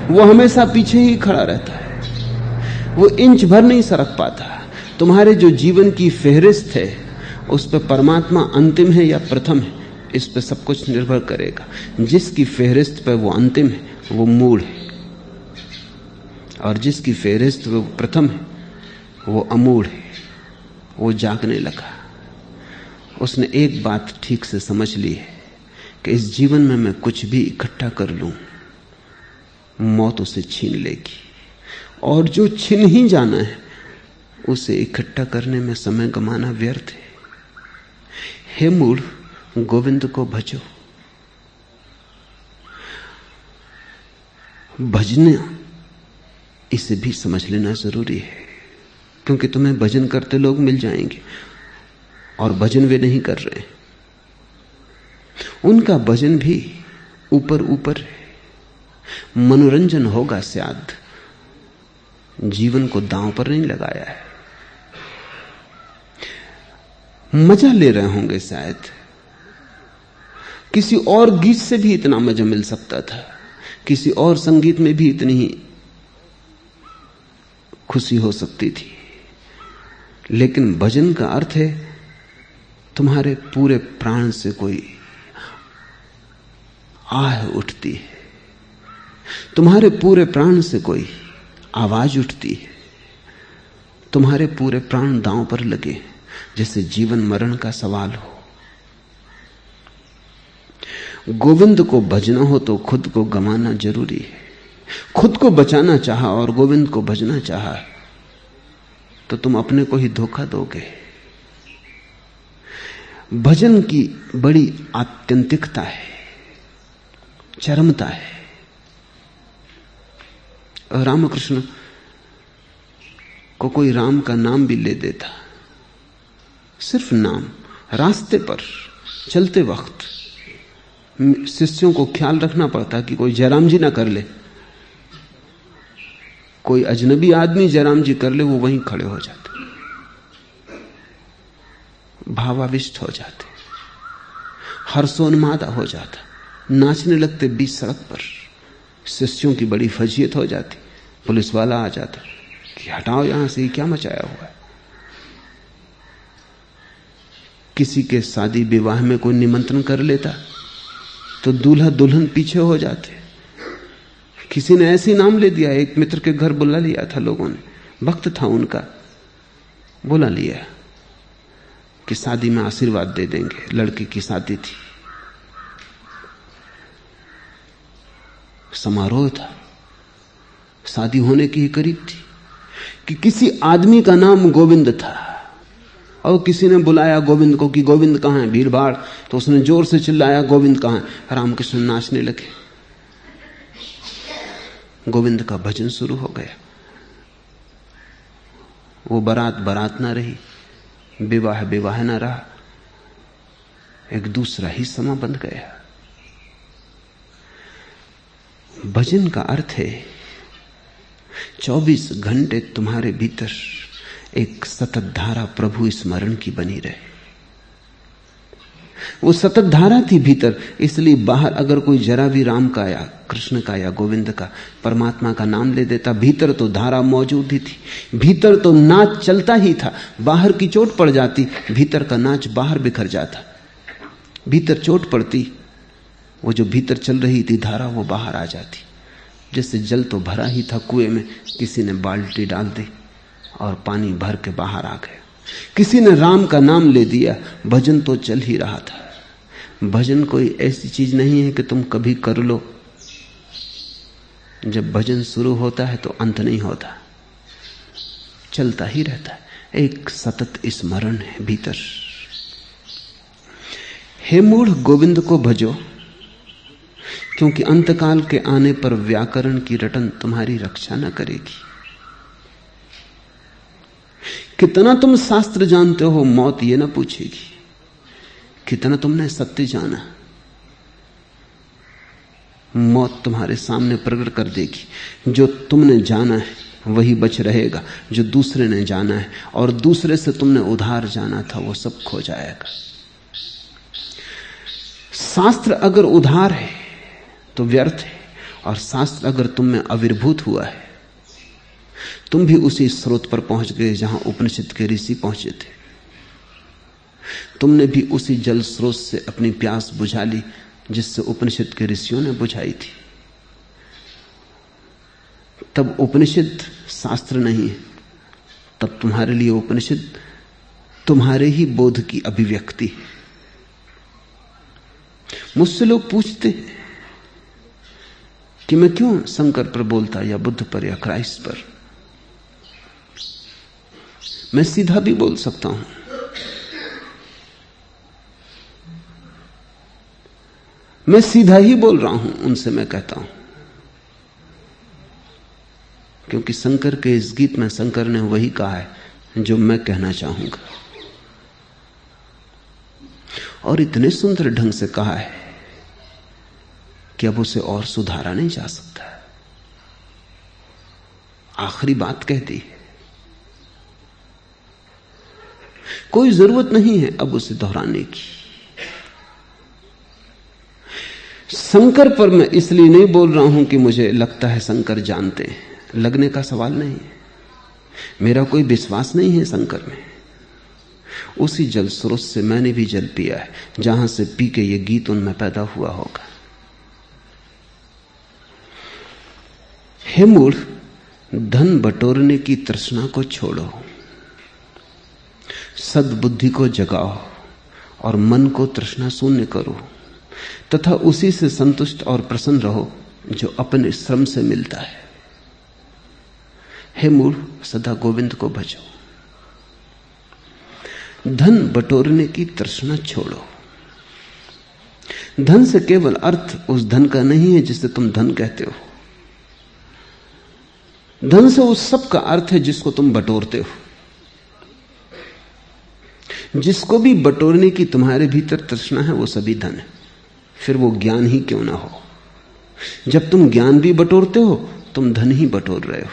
वो हमेशा पीछे ही खड़ा रहता है, वो इंच भर नहीं सरक पाता। तुम्हारे जो जीवन की फेहरिस्त है उस पर परमात्मा अंतिम है या प्रथम है, इस पर सब कुछ निर्भर करेगा। जिसकी फेहरिस्त पर वो अंतिम है वो मूढ़ है, और जिसकी फेहरिस्त पर वो प्रथम है वो अमूढ़ है। वो जागने लगा। उसने एक बात ठीक से समझ ली है कि इस जीवन में मैं कुछ भी इकट्ठा कर लूं, मौत उसे छीन लेगी, और जो छीन ही जाना है उसे इकट्ठा करने में समय गंवाना व्यर्थ है। हे मूढ़, गोविंद को भजो। भजने इसे भी समझ लेना जरूरी है, क्योंकि तुम्हें भजन करते लोग मिल जाएंगे और भजन वे नहीं कर रहे। उनका भजन भी ऊपर ऊपर है, मनोरंजन होगा शायद, जीवन को दांव पर नहीं लगाया है। मजा ले रहे होंगे शायद, किसी और गीत से भी इतना मजा मिल सकता था, किसी और संगीत में भी इतनी ही खुशी हो सकती थी। लेकिन भजन का अर्थ है तुम्हारे पूरे प्राण से कोई आह उठती है, तुम्हारे पूरे प्राण से कोई आवाज उठती है, तुम्हारे पूरे प्राण दांव पर लगे, जैसे जीवन मरण का सवाल हो। गोविंद को भजना हो तो खुद को गंवाना जरूरी है। खुद को बचाना चाहा और गोविंद को भजना चाहा तो तुम अपने को ही धोखा दोगे। भजन की बड़ी आत्यंतिकता है, चरमता है। रामकृष्ण को कोई राम का नाम भी ले देता, सिर्फ नाम, रास्ते पर चलते वक्त शिष्यों को ख्याल रखना पड़ता कि कोई जयराम जी ना कर ले, कोई अजनबी आदमी जयराम जी कर ले, वो वहीं खड़े हो जाते, भावाविष्ट हो जाते, हर्षोन्मादा हो जाता, नाचने लगते बीच सड़क पर। शिष्यों की बड़ी फजीयत हो जाती, पुलिस वाला आ जाता कि हटाओ यहां से, क्या मचाया हुआ है। किसी के शादी विवाह में कोई निमंत्रण कर लेता तो दूल्हा दुल्हन पीछे हो जाते। किसी ने ऐसे नाम ले दिया, एक मित्र के घर बुला लिया था लोगों ने, वक्त था उनका, बुला लिया कि शादी में आशीर्वाद दे देंगे। लड़की की शादी थी, समारोह था, शादी होने की ही करीब थी कि किसी आदमी का नाम गोविंद था और किसी ने बुलाया गोविंद को कि गोविंद कहां है। भीड़ भाड़, तो उसने जोर से चिल्लाया गोविंद कहां है। रामकृष्ण नाचने लगे, गोविंद का भजन शुरू हो गया। वो बारात बारात ना रही, विवाह विवाह ना रहा, एक दूसरा ही समा बन गया। भजन का अर्थ है 24 घंटे तुम्हारे भीतर एक सतत धारा प्रभु स्मरण की बनी रहे। वो सतत धारा थी भीतर, इसलिए बाहर अगर कोई जरा भी राम का या कृष्ण का या गोविंद का, परमात्मा का नाम ले देता, भीतर तो धारा मौजूद ही थी, भीतर तो नाच चलता ही था। बाहर की चोट पड़ जाती, भीतर का नाच बाहर बिखर जाता। भीतर चोट पड़ती, वो जो भीतर चल रही थी धारा वो बाहर आ जाती। जैसे जल तो भरा ही था कुएं में, किसी ने बाल्टी डाल दी और पानी भर के बाहर आ गया। किसी ने राम का नाम ले दिया, भजन तो चल ही रहा था। भजन कोई ऐसी चीज नहीं है कि तुम कभी कर लो, जब भजन शुरू होता है तो अंत नहीं होता, चलता ही रहता है, एक सतत स्मरण है भीतर। हे मूढ़, गोविंद को भजो, क्योंकि अंतकाल के आने पर व्याकरण की रटन तुम्हारी रक्षा न करेगी। कितना तुम शास्त्र जानते हो, मौत ये ना पूछेगी। कितना तुमने सत्य जाना, मौत तुम्हारे सामने प्रकट कर देगी। जो तुमने जाना है वही बच रहेगा, जो दूसरे ने जाना है और दूसरे से तुमने उधार जाना था वो सब खो जाएगा। शास्त्र अगर उधार है तो व्यर्थ है, और शास्त्र अगर तुम में आविर्भूत हुआ है, तुम भी उसी स्रोत पर पहुंच गए जहां उपनिषद के ऋषि पहुंचे थे। तुमने भी उसी जल स्रोत से अपनी प्यास बुझा ली जिससे उपनिषद के ऋषियों ने बुझाई थी। तब उपनिषद शास्त्र नहीं है, तब तुम्हारे लिए उपनिषद तुम्हारे ही बोध की अभिव्यक्ति है। मुझसे लोग पूछते हैं कि मैं क्यों शंकर पर बोलता, या बुद्ध पर, या क्राइस्ट पर। मैं सीधा भी बोल सकता हूं। मैं सीधा ही बोल रहा हूं उनसे, मैं कहता हूं, क्योंकि शंकर के इस गीत में शंकर ने वही कहा है जो मैं कहना चाहूंगा, और इतने सुंदर ढंग से कहा है कि अब उसे और सुधारा नहीं जा सकता। आखिरी बात कह दी, कोई जरूरत नहीं है अब उसे दोहराने की। शंकर पर मैं इसलिए नहीं बोल रहा हूं कि मुझे लगता है शंकर जानते हैं, लगने का सवाल नहीं है। मेरा कोई विश्वास नहीं है शंकर में। उसी जल स्रोत से मैंने भी जल पिया है, जहां से पी के ये गीत उनमें पैदा हुआ होगा। हे मूढ़, धन बटोरने की तृष्णा को छोड़ो, सद्बुद्धि को जगाओ और मन को तृष्णा शून्य करो, तथा उसी से संतुष्ट और प्रसन्न रहो जो अपने श्रम से मिलता है। हे मूढ़, सदा गोविंद को भजो। धन बटोरने की तृष्णा छोड़ो। धन से केवल अर्थ उस धन का नहीं है जिसे तुम धन कहते हो। धन से उस सब का अर्थ है जिसको तुम बटोरते हो। जिसको भी बटोरने की तुम्हारे भीतर तृष्णा है वो सभी धन है, फिर वो ज्ञान ही क्यों ना हो। जब तुम ज्ञान भी बटोरते हो तुम धन ही बटोर रहे हो।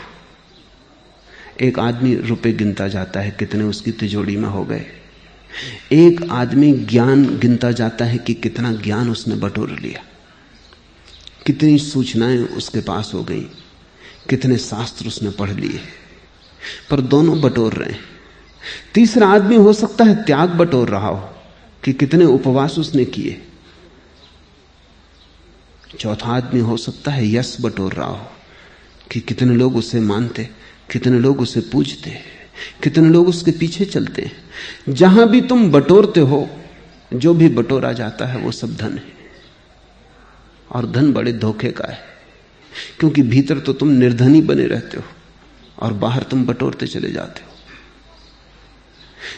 एक आदमी रुपए गिनता जाता है कितने उसकी तिजोरी में हो गए। एक आदमी ज्ञान गिनता जाता है कि कितना ज्ञान उसने बटोर लिया, कितनी सूचनाएं उसके पास हो गई, कितने शास्त्र उसने पढ़ लिए, पर दोनों बटोर रहे हैं। तीसरा आदमी हो सकता है त्याग बटोर रहा हो कि कितने उपवास उसने किए। चौथा आदमी हो सकता है यश बटोर रहा हो कि कितने लोग उसे मानते, कितने लोग उसे पूजते, कितने लोग उसके पीछे चलते हैं। जहां भी तुम बटोरते हो, जो भी बटोरा जाता है वो सब धन है। और धन बड़े धोखे का है, क्योंकि भीतर तो तुम निर्धनी बने रहते हो और बाहर तुम बटोरते चले जाते हो।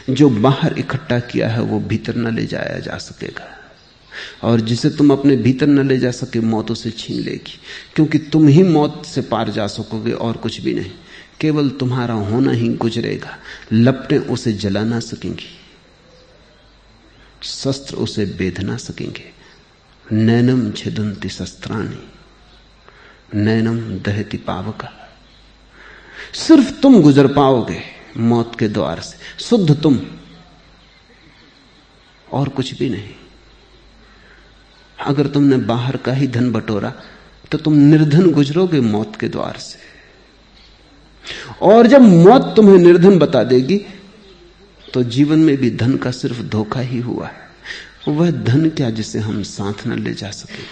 जो बाहर इकट्ठा किया है वो भीतर न ले जाया जा सकेगा, और जिसे तुम अपने भीतर न ले जा सके मौत उसे छीन लेगी, क्योंकि तुम ही मौत से पार जा सकोगे और कुछ भी नहीं। केवल तुम्हारा होना ही गुजरेगा। लपटें उसे जला ना सकेंगी, शस्त्र उसे बेध ना सकेंगे। नैनम छिदन्ति शस्त्राणि नैनम दहति पावका। सिर्फ तुम गुजर पाओगे मौत के द्वार से, शुद्ध तुम, और कुछ भी नहीं। अगर तुमने बाहर का ही धन बटोरा तो तुम निर्धन गुजरोगे मौत के द्वार से। और जब मौत तुम्हें निर्धन बता देगी तो जीवन में भी धन का सिर्फ धोखा ही हुआ है। वह धन क्या जिसे हम साथ न ले जा सके।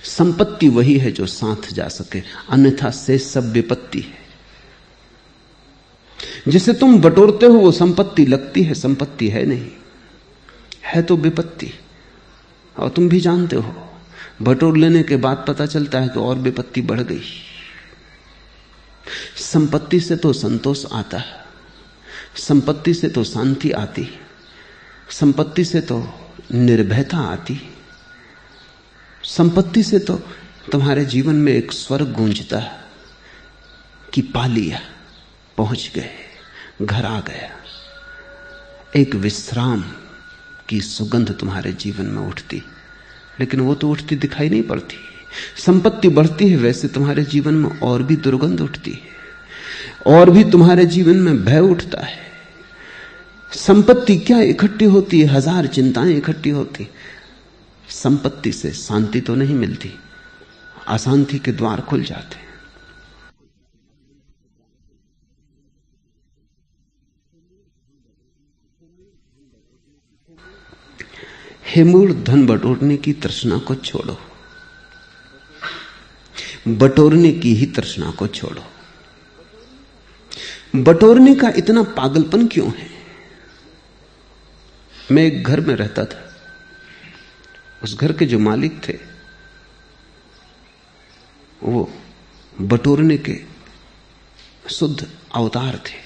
संपत्ति वही है जो साथ जा सके, अन्यथा से सब विपत्ति है। जिसे तुम बटोरते हो वो संपत्ति लगती है, संपत्ति है नहीं, है तो विपत्ति। और तुम भी जानते हो, बटोर लेने के बाद पता चलता है कि और विपत्ति बढ़ गई। संपत्ति से तो संतोष आता है, संपत्ति से तो शांति आती, संपत्ति से तो निर्भयता आती, संपत्ति से तो तुम्हारे जीवन में एक स्वर गूंजता है कि पा लिया, पहुंच गए, घर आ गया। एक विश्राम की सुगंध तुम्हारे जीवन में उठती, लेकिन वो तो उठती दिखाई नहीं पड़ती। संपत्ति बढ़ती है वैसे तुम्हारे जीवन में और भी दुर्गंध उठती है, और भी तुम्हारे जीवन में भय उठता है। संपत्ति क्या इकट्ठी होती है, हजार चिंताएं इकट्ठी होती। संपत्ति से शांति तो नहीं मिलती, अशांति के द्वार खुल जाते। हे मूढ़, धन बटोरने की तृष्णा को छोड़ो, बटोरने की ही तृष्णा को छोड़ो। बटोरने का इतना पागलपन क्यों है? मैं एक घर में रहता था, उस घर के जो मालिक थे वो बटोरने के शुद्ध अवतार थे।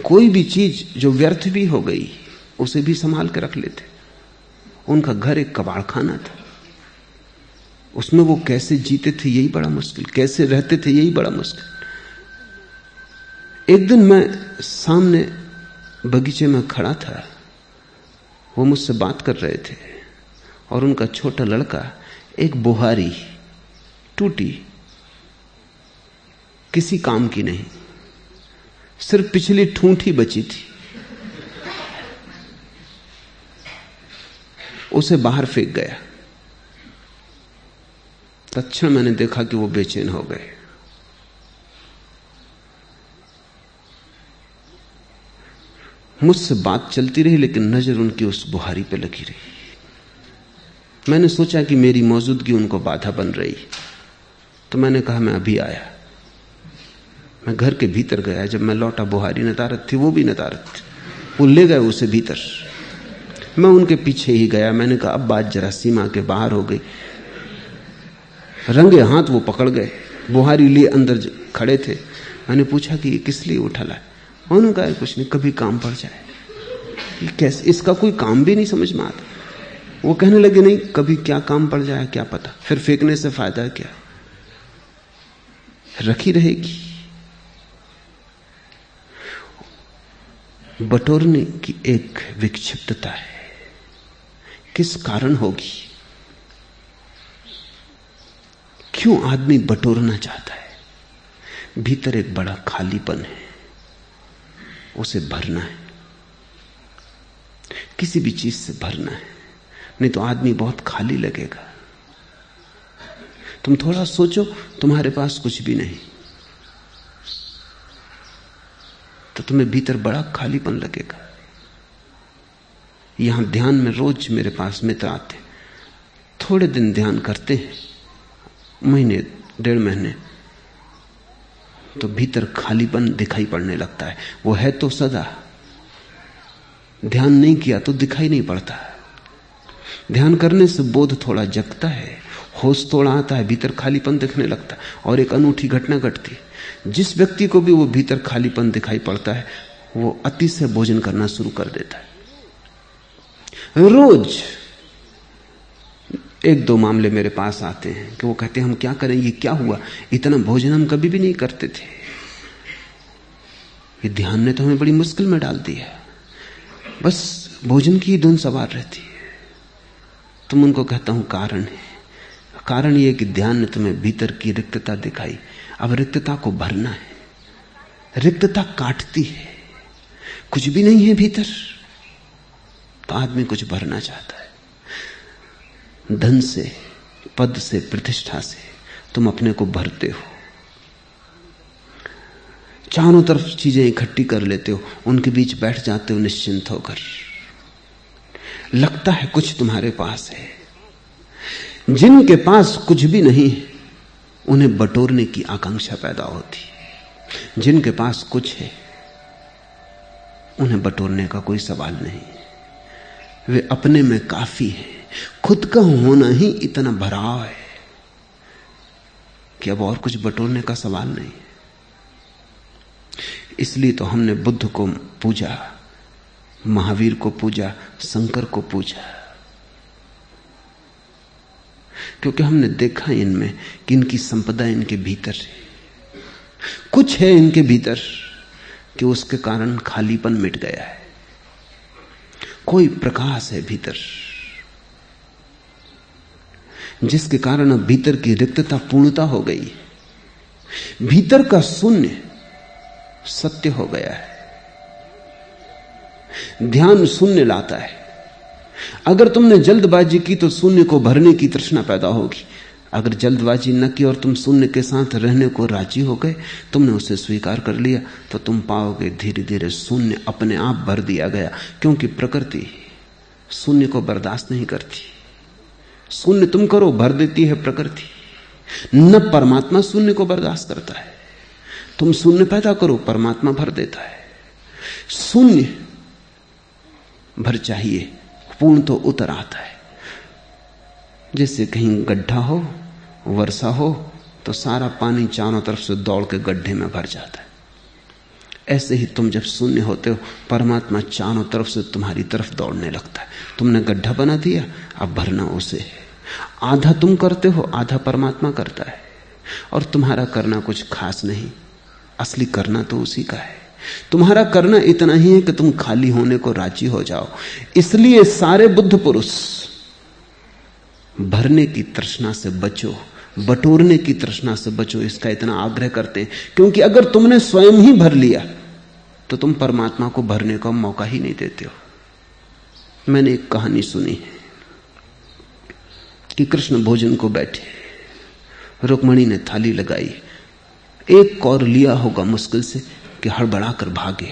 कोई भी चीज जो व्यर्थ भी हो गई उसे भी संभाल के रख लेते। उनका घर एक कबाड़खाना था, उसमें वो कैसे जीते थे यही बड़ा मुश्किल, कैसे रहते थे यही बड़ा मुश्किल। एक दिन मैं सामने बगीचे में खड़ा था, वो मुझसे बात कर रहे थे और उनका छोटा लड़का एक बुहारी टूटी, किसी काम की नहीं, सिर्फ पिछली ठूंठ ही बची थी, उसे बाहर फेंक गया। तत्क्षण मैंने देखा कि वो बेचैन हो गए। मुझसे बात चलती रही लेकिन नजर उनकी उस बुहारी पे लगी रही। मैंने सोचा कि मेरी मौजूदगी उनको बाधा बन रही, तो मैंने कहा मैं अभी आया। मैं घर के भीतर गया। जब मैं लौटा बुहारी नदारत थी, वो भी नदारत थी, वो ले गए उसे भीतर। मैं उनके पीछे ही गया। मैंने कहा अब बात जरा सीमा के बाहर हो गई। रंगे हाथ वो पकड़ गए, बुहारी लिए अंदर खड़े थे। मैंने पूछा कि ये किस लिए उठा लाए? उन्होंने कहा कुछ नहीं, कभी काम पड़ जाए। ये कैसे, इसका कोई काम भी नहीं समझ में आता। वो कहने लगे नहीं, कभी क्या काम पड़ जाए क्या पता, फिर फेंकने से फायदा क्या, रखी रहेगी। बटोरने की एक विक्षिप्तता है, किस कारण होगी? क्यों आदमी बटोरना चाहता है? भीतर एक बड़ा खालीपन है, उसे भरना है, किसी भी चीज से भरना है, नहीं तो आदमी बहुत खाली लगेगा। तुम थोड़ा सोचो, तुम्हारे पास कुछ भी नहीं तो तुम्हें भीतर बड़ा खालीपन लगेगा। यहां ध्यान में रोज मेरे पास मित्र आते, थोड़े दिन ध्यान करते हैं, महीने 1.5 महीने, तो भीतर खालीपन दिखाई पड़ने लगता है। वो है तो सदा, ध्यान नहीं किया तो दिखाई नहीं पड़ता। ध्यान करने से बोध थोड़ा जगता है, होश थोड़ा आता है, भीतर खालीपन दिखने लगता है। और एक अनूठी घटना घटती, जिस व्यक्ति को भी वो भीतर खालीपन दिखाई पड़ता है वो अति से भोजन करना शुरू कर देता है। रोज 1-2 मामले मेरे पास आते हैं कि वो कहते हैं हम क्या करें, ये क्या हुआ, इतना भोजन हम कभी भी नहीं करते थे, ये ध्यान ने तो हमें बड़ी मुश्किल में डाल दिया, बस भोजन की धुन सवार रहती है। तुम उनको कहता हूं कारण है, कारण ये कि ध्यान ने तुम्हें भीतर की रिक्तता दिखाई। अब रिक्तता को भरना है, रिक्तता काटती है, कुछ भी नहीं है भीतर, तो आदमी कुछ भरना चाहता है। धन से, पद से, प्रतिष्ठा से तुम अपने को भरते हो, चारों तरफ चीजें इकट्ठी कर लेते हो, उनके बीच बैठ जाते हो निश्चिंत होकर, लगता है कुछ तुम्हारे पास है। जिनके पास कुछ भी नहीं है उन्हें बटोरने की आकांक्षा पैदा होती है, जिनके पास कुछ है उन्हें बटोरने का कोई सवाल नहीं, वे अपने में काफी है। खुद का होना ही इतना भराव है कि अब और कुछ बटोरने का सवाल नहीं। इसलिए तो हमने बुद्ध को पूजा, महावीर को पूजा, शंकर को पूजा, क्योंकि हमने देखा इनमें कि इनकी संपदा इनके भीतर है, कुछ है इनके भीतर कि उसके कारण खालीपन मिट गया है, कोई प्रकाश है भीतर जिसके कारण अब भीतर की रिक्तता पूर्णता हो गई, भीतर का शून्य सत्य हो गया है। ध्यान शून्य लाता है। अगर तुमने जल्दबाजी की तो शून्य को भरने की तृष्णा पैदा होगी, अगर जल्दबाजी न की और तुम शून्य के साथ रहने को राजी हो गए, तुमने उसे स्वीकार कर लिया, तो तुम पाओगे धीरे धीरे शून्य अपने आप भर दिया गया, क्योंकि प्रकृति शून्य को बर्दाश्त नहीं करती। शून्य तुम करो भर देती है प्रकृति, न परमात्मा शून्य को बर्दाश्त करता है, तुम शून्य पैदा करो, परमात्मा भर देता है। शून्य भर चाहिए, पूर्ण तो उतर आता है। जैसे कहीं गड्ढा हो, वर्षा हो, तो सारा पानी चारों तरफ से दौड़ के गड्ढे में भर जाता है। ऐसे ही तुम जब शून्य होते हो, परमात्मा चारों तरफ से तुम्हारी तरफ दौड़ने लगता है। तुमने गड्ढा बना दिया, अब भरना उसे है। आधा तुम करते हो, आधा परमात्मा करता है। और तुम्हारा करना कुछ खास नहीं, असली करना तो उसी का है। तुम्हारा करना इतना ही है कि तुम खाली होने को राजी हो जाओ। इसलिए सारे बुद्ध पुरुष भरने की तृष्णा से बचो, बटोरने की तृष्णा से बचो, इसका इतना आग्रह करते हैं। क्योंकि अगर तुमने स्वयं ही भर लिया तो तुम परमात्मा को भरने का मौका ही नहीं देते हो। मैंने एक कहानी सुनी है कि कृष्ण भोजन को बैठे, रुक्मणी ने थाली लगाई, एक कौर लिया होगा मुश्किल से कि हड़बड़ाकर भागे।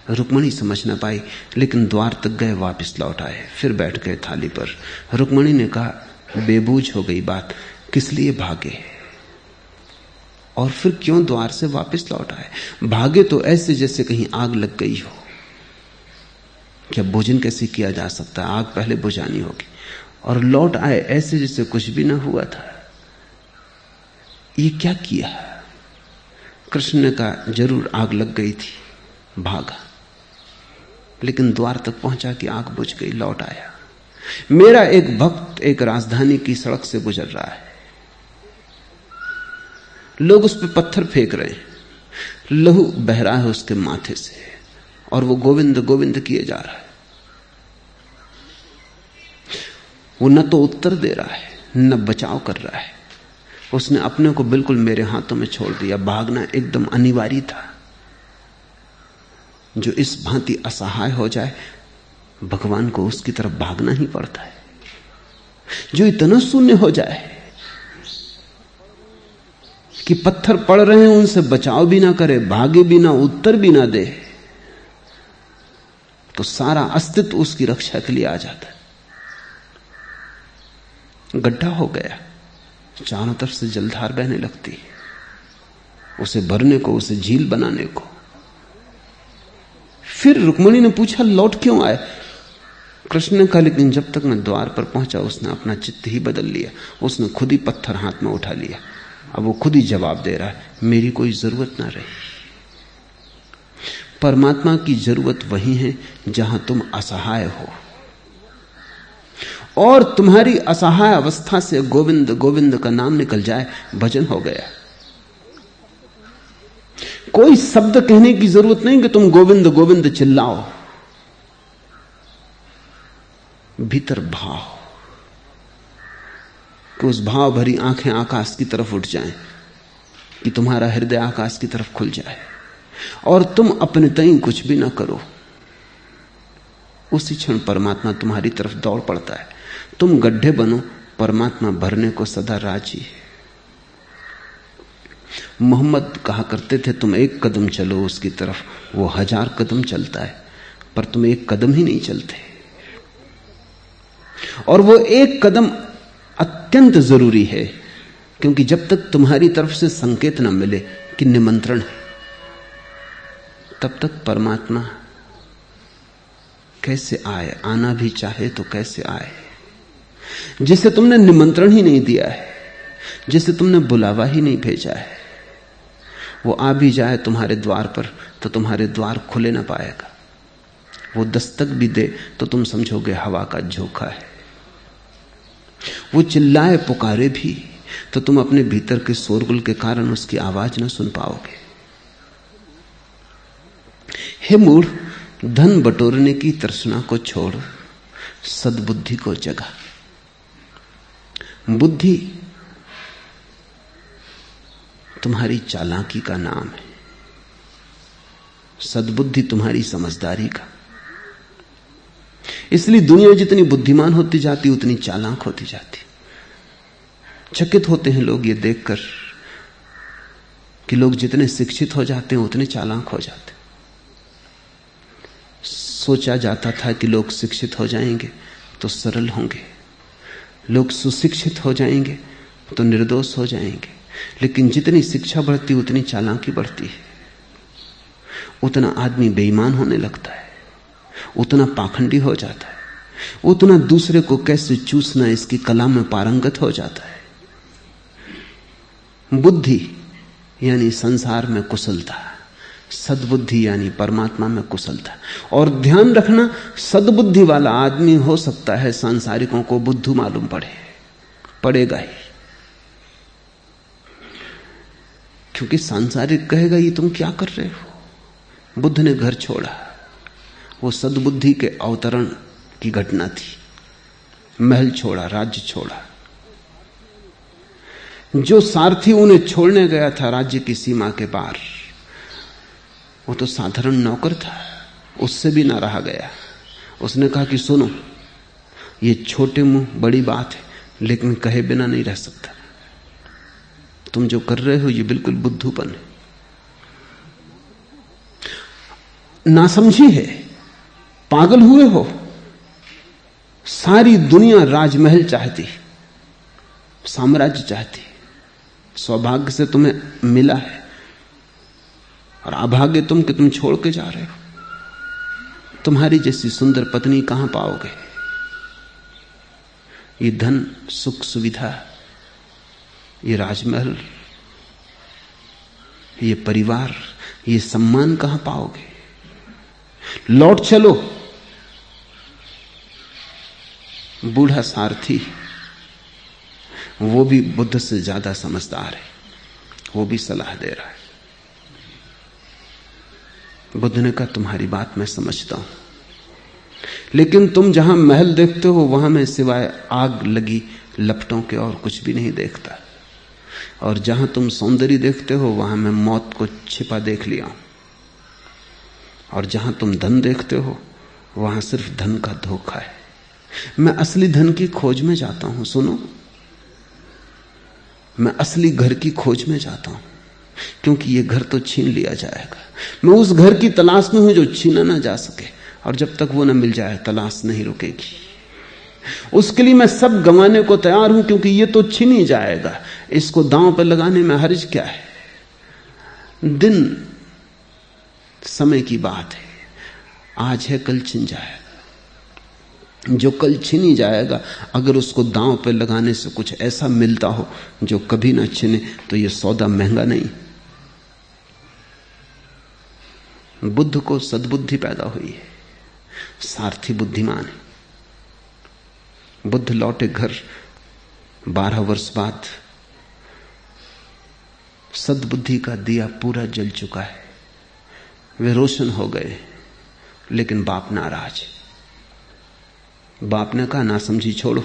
रुक्मणी समझ न पाई, लेकिन द्वार तक गए, वापस लौट आए, फिर बैठ गए थाली पर। रुक्मणी ने कहा, बेबूझ हो गई बात, किस लिए भागे और फिर क्यों द्वार से वापस लौट आए? भागे तो ऐसे जैसे कहीं आग लग गई हो। क्या भोजन कैसे किया जा सकता है? आग पहले बुझानी होगी। और लौट आए ऐसे जैसे कुछ भी ना हुआ था। ये क्या किया? कृष्ण ने कहा, जरूर आग लग गई थी, भागा, लेकिन द्वार तक पहुंचा कि आग बुझ गई, लौट आया। मेरा एक भक्त एक राजधानी की सड़क से गुजर रहा है, लोग उस पर पत्थर फेंक रहे हैं, लहू बह रहा है उसके माथे से, और वो गोविंद गोविंद किए जा रहा है। वो न तो उत्तर दे रहा है, न बचाव कर रहा है। उसने अपने को बिल्कुल मेरे हाथों में छोड़ दिया। भागना एकदम अनिवार्य था। जो इस भांति असहाय हो जाए, भगवान को उसकी तरफ भागना ही पड़ता है। जो इतना शून्य हो जाए कि पत्थर पड़ रहे हैं, उनसे बचाव भी ना करे, भागे भी ना, उत्तर भी ना दे, तो सारा अस्तित्व उसकी रक्षा के लिए आ जाता है। गड्ढा हो गया, चारों तरफ से जलधार बहने लगती, उसे भरने को, उसे झील बनाने को। फिर रुक्मणी ने पूछा, लौट क्यों आए? कृष्ण ने कहा, लेकिन जब तक मैं द्वार पर पहुंचा, उसने अपना चित्त ही बदल लिया। उसने खुद ही पत्थर हाथ में उठा लिया। अब वो खुद ही जवाब दे रहा है, मेरी कोई जरूरत ना रही। परमात्मा की जरूरत वही है जहां तुम असहाय हो, और तुम्हारी असहाय अवस्था से गोविंद गोविंद का नाम निकल जाए, भजन हो गया। कोई शब्द कहने की जरूरत नहीं कि तुम गोविंद गोविंद चिल्लाओ, भीतर भाव, कि उस भाव भरी आंखें आकाश की तरफ उठ जाएं, कि तुम्हारा हृदय आकाश की तरफ खुल जाए, और तुम अपने तई कुछ भी ना करो। उसी क्षण परमात्मा तुम्हारी तरफ दौड़ पड़ता है। तुम गड्ढे बनो, परमात्मा भरने को सदा राजी है। मोहम्मद कहा करते थे, तुम एक कदम चलो उसकी तरफ, वो 1000 कदम चलता है, पर तुम एक कदम ही नहीं चलते। और वो एक कदम अत्यंत जरूरी है, क्योंकि जब तक तुम्हारी तरफ से संकेत न मिले कि निमंत्रण है, तब तक परमात्मा कैसे आए? आना भी चाहे तो कैसे आए? जिसे तुमने निमंत्रण ही नहीं दिया है, जिसे तुमने बुलावा ही नहीं भेजा है, वो आ भी जाए तुम्हारे द्वार पर तो तुम्हारे द्वार खुले ना पाएगा। वो दस्तक भी दे तो तुम समझोगे हवा का झोंका है। वो चिल्लाए पुकारे भी तो तुम अपने भीतर के शोरगुल के कारण उसकी आवाज न सुन पाओगे। हे मूढ़, धन बटोरने की तृष्णा को छोड़, सद्बुद्धि को जगा। बुद्धि तुम्हारी चालाकी का नाम है, सद्बुद्धि तुम्हारी समझदारी का। इसलिए दुनिया जितनी बुद्धिमान होती जाती उतनी चालाक होती जाती। चकित होते हैं लोग ये देखकर कि लोग जितने शिक्षित हो जाते हैं उतने चालाक हो जाते। सोचा जाता था कि लोग शिक्षित हो जाएंगे तो सरल होंगे, लोग सुशिक्षित हो जाएंगे तो निर्दोष हो जाएंगे, लेकिन जितनी शिक्षा बढ़ती उतनी चालाकी बढ़ती है, उतना आदमी बेईमान होने लगता है, उतना पाखंडी हो जाता है, उतना दूसरे को कैसे चूसना इसकी कला में पारंगत हो जाता है। बुद्धि यानी संसार में कुशलता, सद्बुद्धि यानी परमात्मा में कुशलता। और ध्यान रखना, सद्बुद्धि वाला आदमी हो सकता है सांसारिकों को बुद्धू मालूम पड़ेगा ही, क्योंकि सांसारिक कहेगा ये तुम क्या कर रहे हो। बुद्ध ने घर छोड़ा, वो सद्बुद्धि के अवतरण की घटना थी। महल छोड़ा, राज्य छोड़ा। जो सारथी उन्हें छोड़ने गया था राज्य की सीमा के पार, वो तो साधारण नौकर था, उससे भी ना रहा गया। उसने कहा कि सुनो, ये छोटे मुंह बड़ी बात है, लेकिन कहे बिना नहीं रह सकता। तुम जो कर रहे हो ये बिल्कुल बुद्धूपन है, नासमझी है, पागल हुए हो। सारी दुनिया राजमहल चाहती, साम्राज्य चाहती, सौभाग्य से तुम्हें मिला है, और अभाग्य तुम कि तुम छोड़ के जा रहे हो। तुम्हारी जैसी सुंदर पत्नी कहां पाओगे? ये धन, सुख, सुविधा, ये राजमहल, ये परिवार, ये सम्मान कहां पाओगे? लौट चलो। बूढ़ा सारथी, वो भी बुद्ध से ज्यादा समझदार है, वो भी सलाह दे रहा है। बुद्ध ने कहा तुम्हारी बात मैं समझता हूं, लेकिन तुम जहां महल देखते हो वहां मैं सिवाय आग लगी लपटों के और कुछ भी नहीं देखता, और जहां तुम सौंदर्य देखते हो वहां मैं मौत को छिपा देख लिया हूं, और जहां तुम धन देखते हो वहां सिर्फ धन का धोखा है। मैं असली धन की खोज में जाता हूं। सुनो, मैं असली घर की खोज में जाता हूं, क्योंकि ये घर तो छीन लिया जाएगा। मैं उस घर की तलाश में हूं जो छीना ना जा सके, और जब तक वो ना मिल जाए तलाश नहीं रुकेगी। उसके लिए मैं सब गंवाने को तैयार हूं, क्योंकि ये तो छीन ही जाएगा। इसको दांव पर लगाने में हर्ज क्या है? दिन समय की बात है, आज है कल छिन जाएगा। जो कल छिन ही जाएगा, अगर उसको दांव पर लगाने से कुछ ऐसा मिलता हो जो कभी ना छिने, तो यह सौदा महंगा नहीं। बुद्ध को सद्बुद्धि पैदा हुई है, सारथी बुद्धिमान है। बुद्ध लौटे घर 12 वर्ष बाद, सद्बुद्धि का दिया पूरा जल चुका है। वे रोशन हो गए, लेकिन बाप नाराज। बाप ने कहा ना समझी छोड़ो,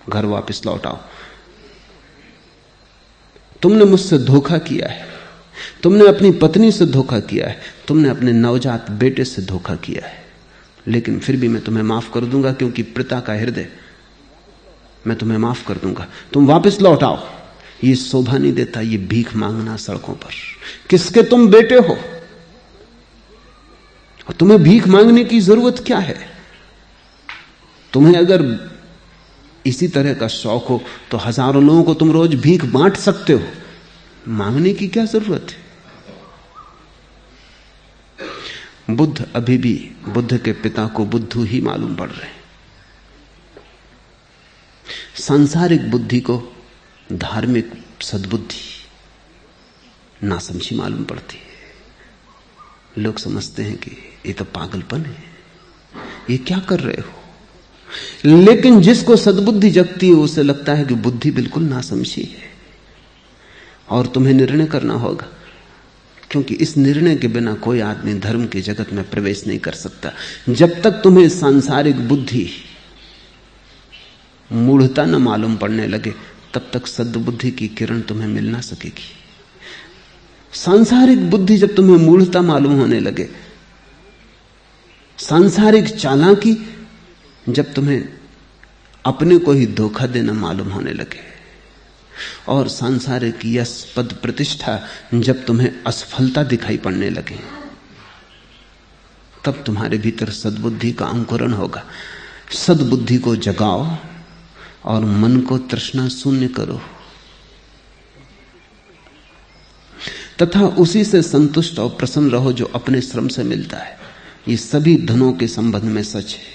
घर वापस लौट आओ। तुमने मुझसे धोखा किया है, तुमने अपनी पत्नी से धोखा किया है, तुमने अपने नवजात बेटे से धोखा किया है, लेकिन फिर भी मैं तुम्हें माफ कर दूंगा, क्योंकि पिता का हृदय, मैं तुम्हें माफ कर दूंगा। तुम वापस लौट आओ। ये शोभा नहीं देता ये भीख मांगना सड़कों पर। किसके तुम बेटे हो और तुम्हें भीख मांगने की जरूरत क्या है? तुम्हें अगर इसी तरह का शौक हो तो हजारों लोगों को तुम रोज भीख बांट सकते हो, मांगने की क्या जरूरत है? बुद्ध अभी भी बुद्ध के पिता को बुद्धू ही मालूम पड़ रहे हैं। सांसारिक बुद्धि को धार्मिक सद्बुद्धि नासमझी मालूम पड़ती है। लोग समझते हैं कि ये तो पागलपन है, ये क्या कर रहे हो? लेकिन जिसको सद्बुद्धि जगती है उसे लगता है कि बुद्धि बिल्कुल नासमझी है, और तुम्हें निर्णय करना होगा, क्योंकि इस निर्णय के बिना कोई आदमी धर्म की जगत में प्रवेश नहीं कर सकता। जब तक तुम्हें सांसारिक बुद्धि मूढ़ता न मालूम पड़ने लगे, तब तक सद्बुद्धि की किरण तुम्हें मिल ना सकेगी। सांसारिक बुद्धि जब तुम्हें मूढ़ता मालूम होने लगे, सांसारिक चालाकी जब तुम्हें अपने को ही धोखा देना मालूम होने लगे, और सांसारिक यश पद प्रतिष्ठा जब तुम्हें असफलता दिखाई पड़ने लगे, तब तुम्हारे भीतर सद्बुद्धि का अंकुरण होगा। सद्बुद्धि को जगाओ और मन को तृष्णा शून्य करो। तथा उसी से संतुष्ट और प्रसन्न रहो जो अपने श्रम से मिलता है। ये सभी धनों के संबंध में सच है।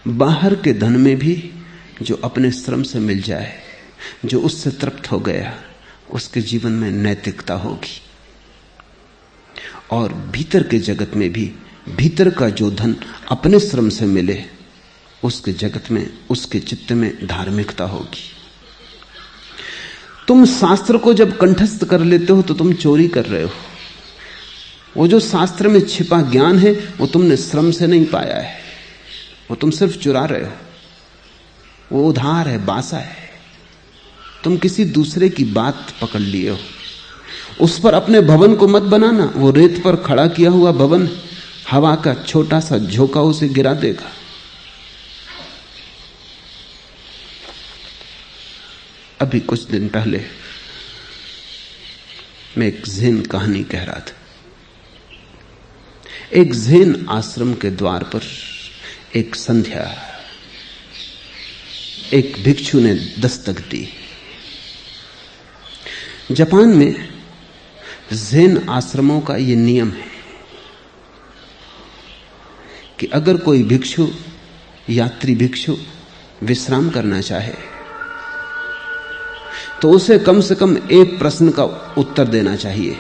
बाहर के धन में भी जो अपने श्रम से मिल जाए, जो उससे तृप्त हो गया, उसके जीवन में नैतिकता होगी। और भीतर के जगत में भी भीतर का जो धन अपने श्रम से मिले, उसके जगत में, उसके चित्त में धार्मिकता होगी। तुम शास्त्र को जब कंठस्थ कर लेते हो तो तुम चोरी कर रहे हो। वो जो शास्त्र में छिपा ज्ञान है वो तुमने श्रम से नहीं पाया है, वो तुम सिर्फ चुरा रहे हो। वो उधार है, बासा है। तुम किसी दूसरे की बात पकड़ लिए हो। उस पर अपने भवन को मत बनाना। वो रेत पर खड़ा किया हुआ भवन, हवा का छोटा सा झोंका उसे गिरा देगा। अभी कुछ दिन पहले मैं एक ज़ेन कहानी कह रहा था। एक ज़ेन आश्रम के द्वार पर एक संध्या एक भिक्षु ने दस्तक दी। जापान में ज़ेन आश्रमों का यह नियम है कि अगर कोई भिक्षु, यात्री भिक्षु विश्राम करना चाहे तो उसे कम से कम एक प्रश्न का उत्तर देना चाहिए।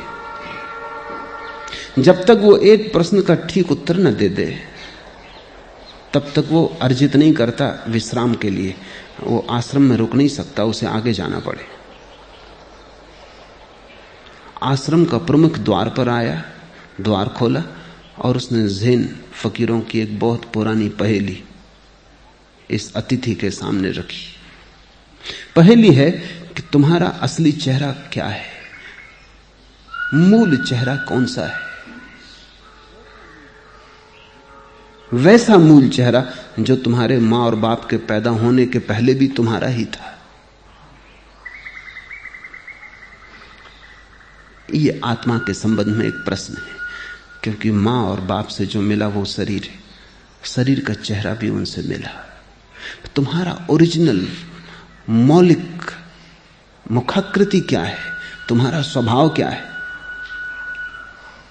जब तक वो एक प्रश्न का ठीक उत्तर न दे दे, तब तक वो अर्जित नहीं करता विश्राम के लिए। वो आश्रम में रुक नहीं सकता, उसे आगे जाना पड़े। आश्रम का प्रमुख द्वार पर आया, द्वार खोला और उसने ज़ेन फकीरों की एक बहुत पुरानी पहेली इस अतिथि के सामने रखी। पहेली है कि तुम्हारा असली चेहरा क्या है, मूल चेहरा कौन सा है। वैसा मूल चेहरा जो तुम्हारे मां और बाप के पैदा होने के पहले भी तुम्हारा ही था। ये आत्मा के संबंध में एक प्रश्न है, क्योंकि मां और बाप से जो मिला वो शरीर है, शरीर का चेहरा भी उनसे मिला। तुम्हारा ओरिजिनल मौलिक मुखाकृति क्या है, तुम्हारा स्वभाव क्या है।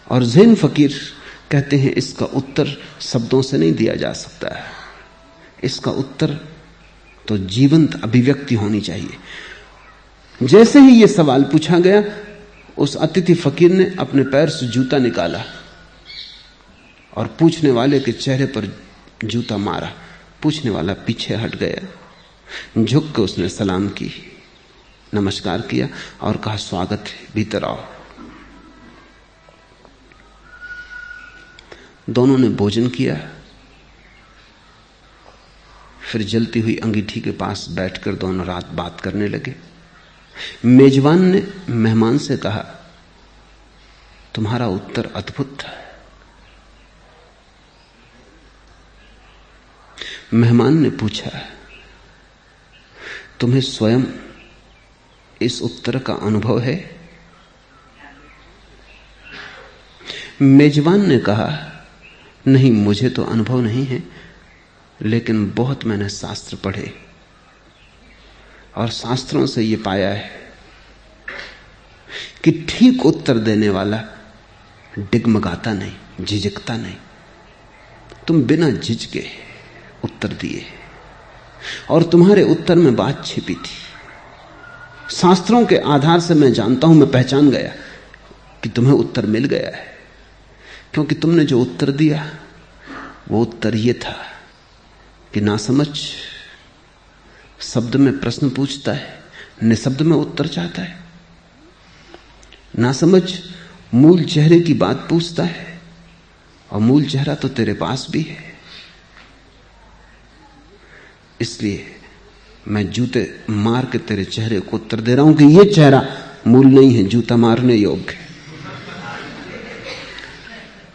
और ज़ेन फकीर कहते हैं इसका उत्तर शब्दों से नहीं दिया जा सकता है, इसका उत्तर तो जीवंत अभिव्यक्ति होनी चाहिए। जैसे ही यह सवाल पूछा गया, उस अतिथि फकीर ने अपने पैर से जूता निकाला और पूछने वाले के चेहरे पर जूता मारा। पूछने वाला पीछे हट गया। झुक के उसने सलाम की, नमस्कार किया और कहा, स्वागत है, भीतर आओ। दोनों ने भोजन किया, फिर जलती हुई अंगीठी के पास बैठकर दोनों रात बात करने लगे। मेजबान ने मेहमान से कहा, तुम्हारा उत्तर अद्भुत था। मेहमान ने पूछा, तुम्हें स्वयं इस उत्तर का अनुभव है? मेजबान ने कहा, नहीं, मुझे तो अनुभव नहीं है, लेकिन बहुत मैंने शास्त्र पढ़े और शास्त्रों से यह पाया है कि ठीक उत्तर देने वाला डिगमगाता नहीं, झिझकता नहीं। तुम बिना झिझके उत्तर दिए और तुम्हारे उत्तर में बात छिपी थी। शास्त्रों के आधार से मैं जानता हूं, मैं पहचान गया कि तुम्हें उत्तर मिल गया है, क्योंकि तुमने जो उत्तर दिया वो उत्तर ये था कि नासमझ शब्द में प्रश्न पूछता है, निशब्द में उत्तर चाहता है। नासमझ मूल चेहरे की बात पूछता है और मूल चेहरा तो तेरे पास भी है। इसलिए मैं जूते मार के तेरे चेहरे को उत्तर दे रहा हूं कि यह चेहरा मूल नहीं है, जूता मारने योग्य है।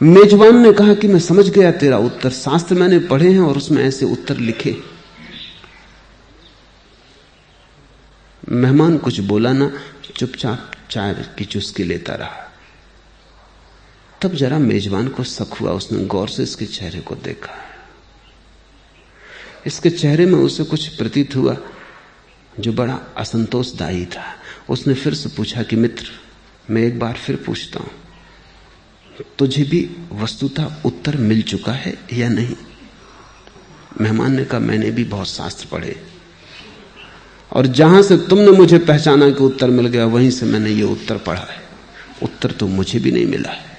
मेजबान ने कहा कि मैं समझ गया तेरा उत्तर, शास्त्र मैंने पढ़े हैं और उसमें ऐसे उत्तर लिखे। मेहमान कुछ बोला ना, चुपचाप चाय की चुस्की लेता रहा। तब जरा मेजबान को शक हुआ। उसने गौर से इसके चेहरे को देखा। इसके चेहरे में उसे कुछ प्रतीत हुआ जो बड़ा असंतोषदायी था। उसने फिर से पूछा कि मित्र, मैं एक बार फिर पूछता हूं, तुझे भी वस्तुतः उत्तर मिल चुका है या नहीं? मेहमान ने कहा, मैंने भी बहुत शास्त्र पढ़े और जहां से तुमने मुझे पहचाना कि उत्तर मिल गया, वहीं से मैंने ये उत्तर पढ़ा है। उत्तर तो मुझे भी नहीं मिला है।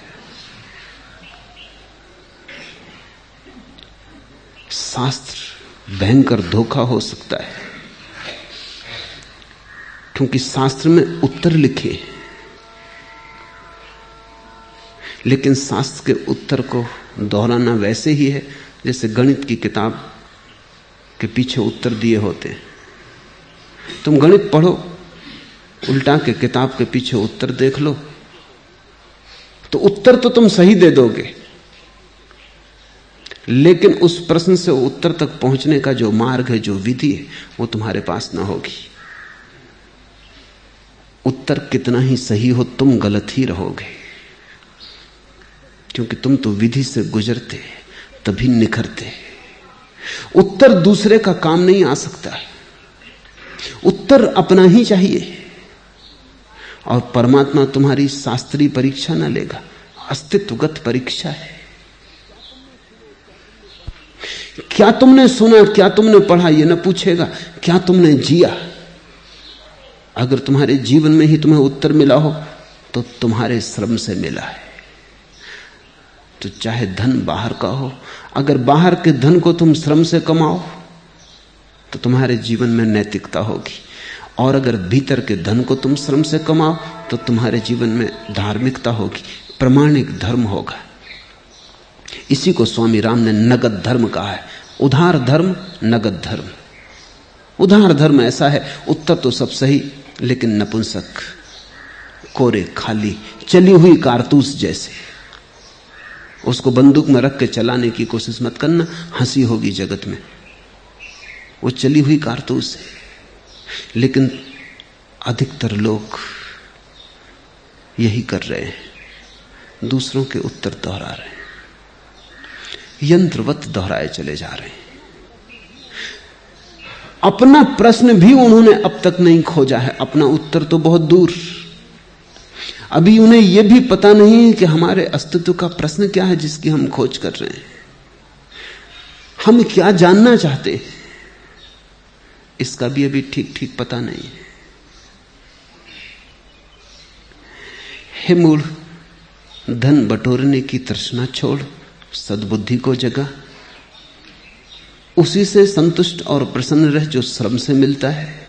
शास्त्र भयंकर धोखा हो सकता है, क्योंकि शास्त्र में उत्तर लिखे हैं, लेकिन शास्त्र के उत्तर को दोहराना वैसे ही है जैसे गणित की किताब के पीछे उत्तर दिए होते हैं। तुम गणित पढ़ो, उल्टा के किताब के पीछे उत्तर देख लो, तो उत्तर तो तुम सही दे दोगे, लेकिन उस प्रश्न से उत्तर तक पहुंचने का जो मार्ग है, जो विधि है, वो तुम्हारे पास ना होगी। उत्तर कितना ही सही हो, तुम गलत ही रहोगे, क्योंकि तुम तो विधि से गुजरते तभी निखरते। उत्तर दूसरे का काम नहीं आ सकता, उत्तर अपना ही चाहिए। और परमात्मा तुम्हारी शास्त्रीय परीक्षा ना लेगा, अस्तित्वगत परीक्षा है। क्या तुमने सुना, क्या तुमने पढ़ा, यह ना पूछेगा, क्या तुमने जिया। अगर तुम्हारे जीवन में ही तुम्हें उत्तर मिला हो तो तुम्हारे श्रम से मिला है। तो चाहे धन बाहर का हो, अगर बाहर के धन को तुम श्रम से कमाओ तो तुम्हारे जीवन में नैतिकता होगी, और अगर भीतर के धन को तुम श्रम से कमाओ तो तुम्हारे जीवन में धार्मिकता होगी, प्रमाणिक धर्म होगा। इसी को स्वामी राम ने नगद धर्म कहा है। उधार धर्म, नगद धर्म। उधार धर्म ऐसा है, उत्तर तो सब सही लेकिन नपुंसक, कोरे, खाली, चली हुई कारतूस जैसे। उसको बंदूक में रख के चलाने की कोशिश मत करना, हंसी होगी जगत में। वो चली हुई कारतूस है। लेकिन अधिकतर लोग यही कर रहे हैं, दूसरों के उत्तर दोहरा रहे हैं, यंत्रवत दोहराए चले जा रहे हैं। अपना प्रश्न भी उन्होंने अब तक नहीं खोजा है, अपना उत्तर तो बहुत दूर। अभी उन्हें यह भी पता नहीं है कि हमारे अस्तित्व का प्रश्न क्या है जिसकी हम खोज कर रहे हैं। हम क्या जानना चाहते हैं, इसका भी अभी ठीक ठीक पता नहीं है। हे मूढ़, धन बटोरने की तृष्णा छोड़, सद्बुद्धि को जगा, उसी से संतुष्ट और प्रसन्न रह जो श्रम से मिलता है।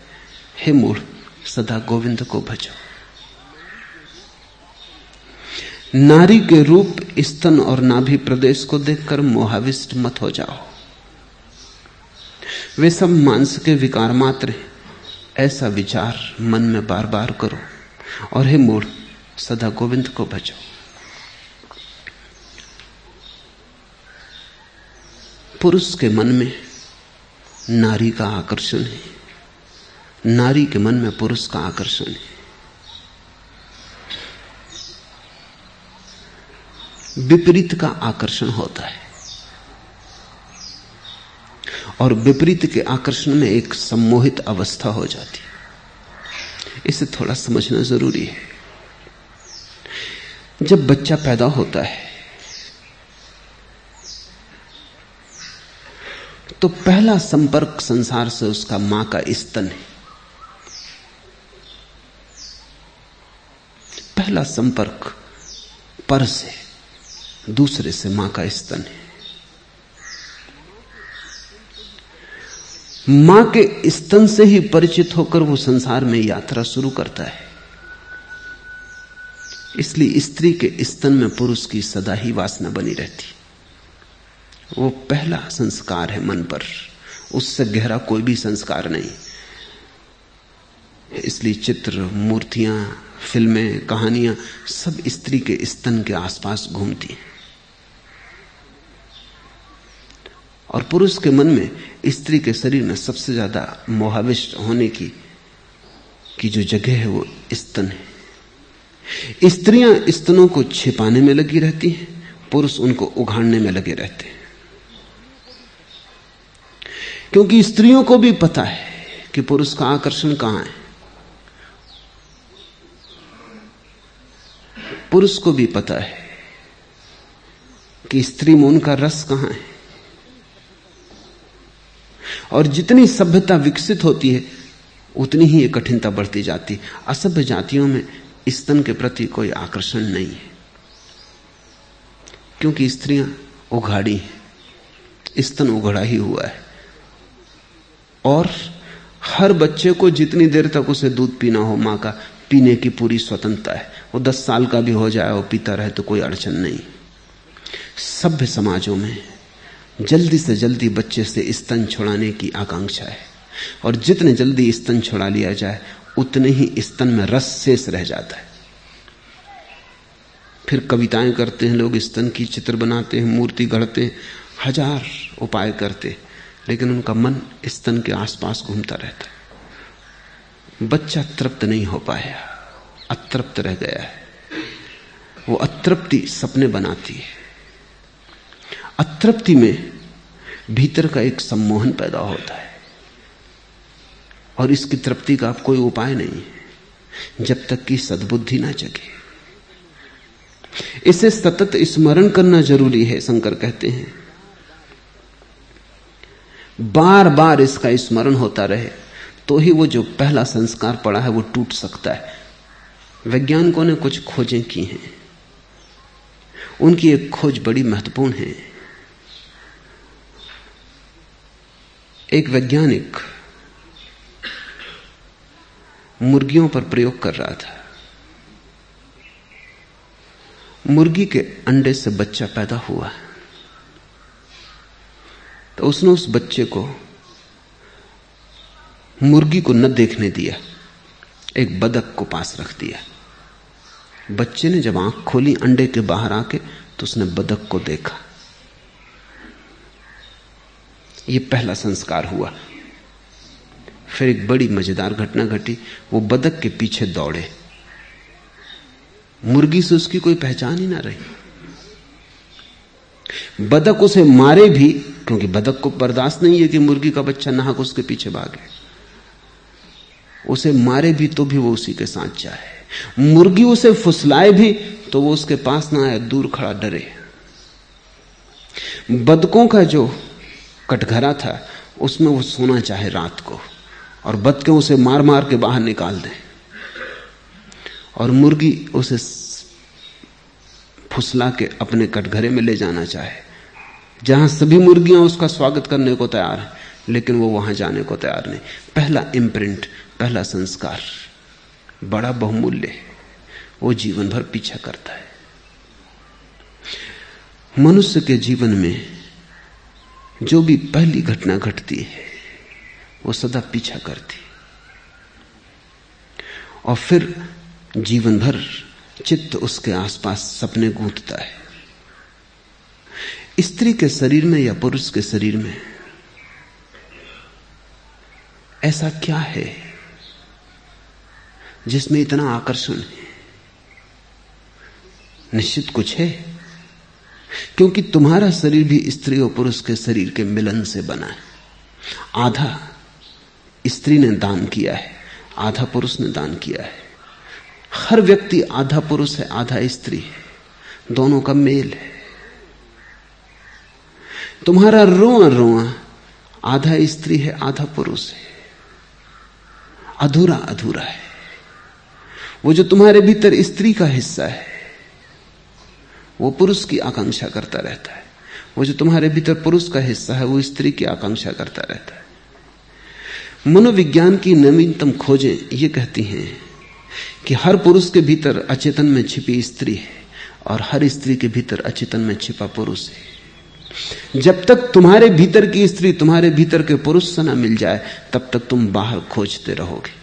हे मूढ़, सदा गोविंद को भजो। नारी के रूप, स्तन और नाभि प्रदेश को देखकर मोहाविष्ट मत हो जाओ। वे सब मांस के विकार मात्र हैं, ऐसा विचार मन में बार बार करो। और हे मूढ़, सदा गोविंद को भजो। पुरुष के मन में नारी का आकर्षण है, नारी के मन में पुरुष का आकर्षण है। विपरीत का आकर्षण होता है, और विपरीत के आकर्षण में एक सम्मोहित अवस्था हो जाती है। इसे थोड़ा समझना जरूरी है। जब बच्चा पैदा होता है तो पहला संपर्क संसार से उसका मां का स्तन है। पहला संपर्क पर से, दूसरे से मां का स्तन है। मां के स्तन से ही परिचित होकर वो संसार में यात्रा शुरू करता है। इसलिए स्त्री के स्तन में पुरुष की सदा ही वासना बनी रहती। वो पहला संस्कार है मन पर, उससे गहरा कोई भी संस्कार नहीं। इसलिए चित्र, मूर्तियां, फिल्में, कहानियां सब स्त्री के स्तन के आसपास घूमती हैं। और पुरुष के मन में स्त्री के शरीर में सबसे ज्यादा मोहाविष्ट होने की जो जगह है वो स्तन है। स्त्रियां स्तनों को छिपाने में लगी रहती हैं, पुरुष उनको उघाड़ने में लगे रहते हैं। क्योंकि स्त्रियों को भी पता है कि पुरुष का आकर्षण कहां है, पुरुष को भी पता है कि स्त्री में उनका रस कहां है। और जितनी सभ्यता विकसित होती है उतनी ही ये कठिनता बढ़ती जाती। असभ्य जातियों में स्तन के प्रति कोई आकर्षण नहीं है, क्योंकि स्त्रियां उघाड़ी हैं, स्तन उघड़ा ही हुआ है। और हर बच्चे को जितनी देर तक उसे दूध पीना हो मां का, पीने की पूरी स्वतंत्रता है। वो 10 साल का भी हो जाए और पीता रहे तो कोई अड़चन नहीं। सभ्य समाजों में जल्दी से जल्दी बच्चे से स्तन छुड़ाने की आकांक्षा है, और जितने जल्दी स्तन छुड़ा लिया जाए उतने ही स्तन में रस शेष रह जाता है। फिर कविताएं करते हैं लोग, स्तन की चित्र बनाते हैं, मूर्ति गढ़ते हैं, 1000 उपाय करते हैं, लेकिन उनका मन स्तन के आसपास घूमता रहता है। बच्चा तृप्त नहीं हो पाया, अतृप्त रह गया है। वो अतृप्ति सपने बनाती है। अतृप्ति में भीतर का एक सम्मोहन पैदा होता है, और इसकी तृप्ति का कोई उपाय नहीं है जब तक कि सद्बुद्धि ना जगे। इसे सतत स्मरण करना जरूरी है। शंकर कहते हैं बार बार इसका स्मरण होता रहे तो ही वो जो पहला संस्कार पड़ा है वो टूट सकता है। वैज्ञानिकों ने कुछ खोजें की हैं, उनकी एक खोज बड़ी महत्वपूर्ण है। एक वैज्ञानिक मुर्गियों पर प्रयोग कर रहा था। मुर्गी के अंडे से बच्चा पैदा हुआ, तो उसने उस बच्चे को मुर्गी को न देखने दिया, एक बतख को पास रख दिया। बच्चे ने जब आंख खोली अंडे के बाहर आके, तो उसने बतख को देखा। यह पहला संस्कार हुआ। फिर एक बड़ी मजेदार घटना घटी। वो बतख के पीछे दौड़े, मुर्गी से उसकी कोई पहचान ही ना रही। बतख उसे मारे भी, क्योंकि बतख को बर्दाश्त नहीं है कि मुर्गी का बच्चा नाहक उसके पीछे भागे। उसे मारे भी तो भी वो उसी के साथ जाए। मुर्गी उसे फुसलाए भी तो वो उसके पास ना आए, दूर खड़ा डरे। बतखों का जो कटघरा था उसमें वो सोना चाहे रात को, और बतखें उसे मार मार के बाहर निकाल दें, और मुर्गी उसे फुसला के अपने कटघरे में ले जाना चाहे, जहां सभी मुर्गियां उसका स्वागत करने को तैयार हैं, लेकिन वो वहां जाने को तैयार नहीं। पहला इम्प्रिंट, पहला संस्कार बड़ा बहुमूल्य है, वो जीवन भर पीछा करता है। मनुष्य के जीवन में जो भी पहली घटना घटती है वो सदा पीछा करती, और फिर जीवन भर चित्त उसके आसपास सपने गूंथता है। स्त्री के शरीर में या पुरुष के शरीर में ऐसा क्या है जिसमें इतना आकर्षण है? निश्चित कुछ है, क्योंकि तुम्हारा शरीर भी स्त्री और पुरुष के शरीर के मिलन से बना है। आधा स्त्री ने दान किया है, आधा पुरुष ने दान किया है। हर व्यक्ति आधा पुरुष है, आधा स्त्री है, दोनों का मेल है। तुम्हारा रोआ रोआ आधा स्त्री है, आधा पुरुष है, अधूरा अधूरा है। वो जो तुम्हारे भीतर स्त्री का हिस्सा है वो पुरुष की आकांक्षा करता रहता है, वो जो तुम्हारे भीतर पुरुष का हिस्सा है वो स्त्री की आकांक्षा करता रहता है। मनोविज्ञान की नवीनतम खोजें ये कहती हैं कि हर पुरुष के भीतर अचेतन में छिपी स्त्री है, और हर स्त्री के भीतर अचेतन में छिपा पुरुष है। जब तक तुम्हारे भीतर की स्त्री तुम्हारे भीतर के पुरुष से ना मिल जाए, तब तक तुम बाहर खोजते रहोगे।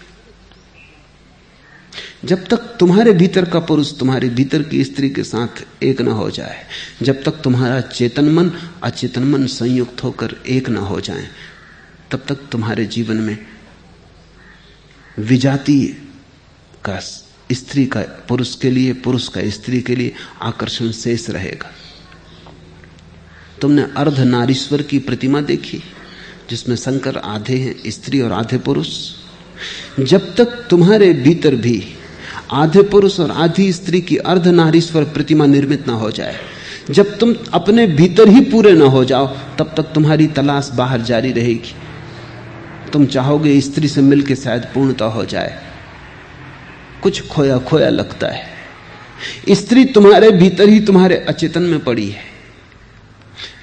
जब तक तुम्हारे भीतर का पुरुष तुम्हारे भीतर की स्त्री के साथ एक ना हो जाए, जब तक तुम्हारा चेतन मन अचेतन मन संयुक्त होकर एक ना हो जाए, तब तक तुम्हारे जीवन में विजातीय का स्त्री का पुरुष के लिए, पुरुष का स्त्री के लिए आकर्षण शेष रहेगा। तुमने अर्धनारीश्वर की प्रतिमा देखी जिसमें शंकर आधे हैं स्त्री और आधे पुरुष। जब तक तुम्हारे भीतर भी आधे पुरुष और आधी स्त्री की अर्धनारीश्वर प्रतिमा निर्मित ना हो जाए, जब तुम अपने भीतर ही पूरे ना हो जाओ, तब तक तुम्हारी तलाश बाहर जारी रहेगी। तुम चाहोगे स्त्री से मिलकर शायद पूर्णता हो जाए, कुछ खोया खोया लगता है। स्त्री तुम्हारे भीतर ही तुम्हारे अचेतन में पड़ी है।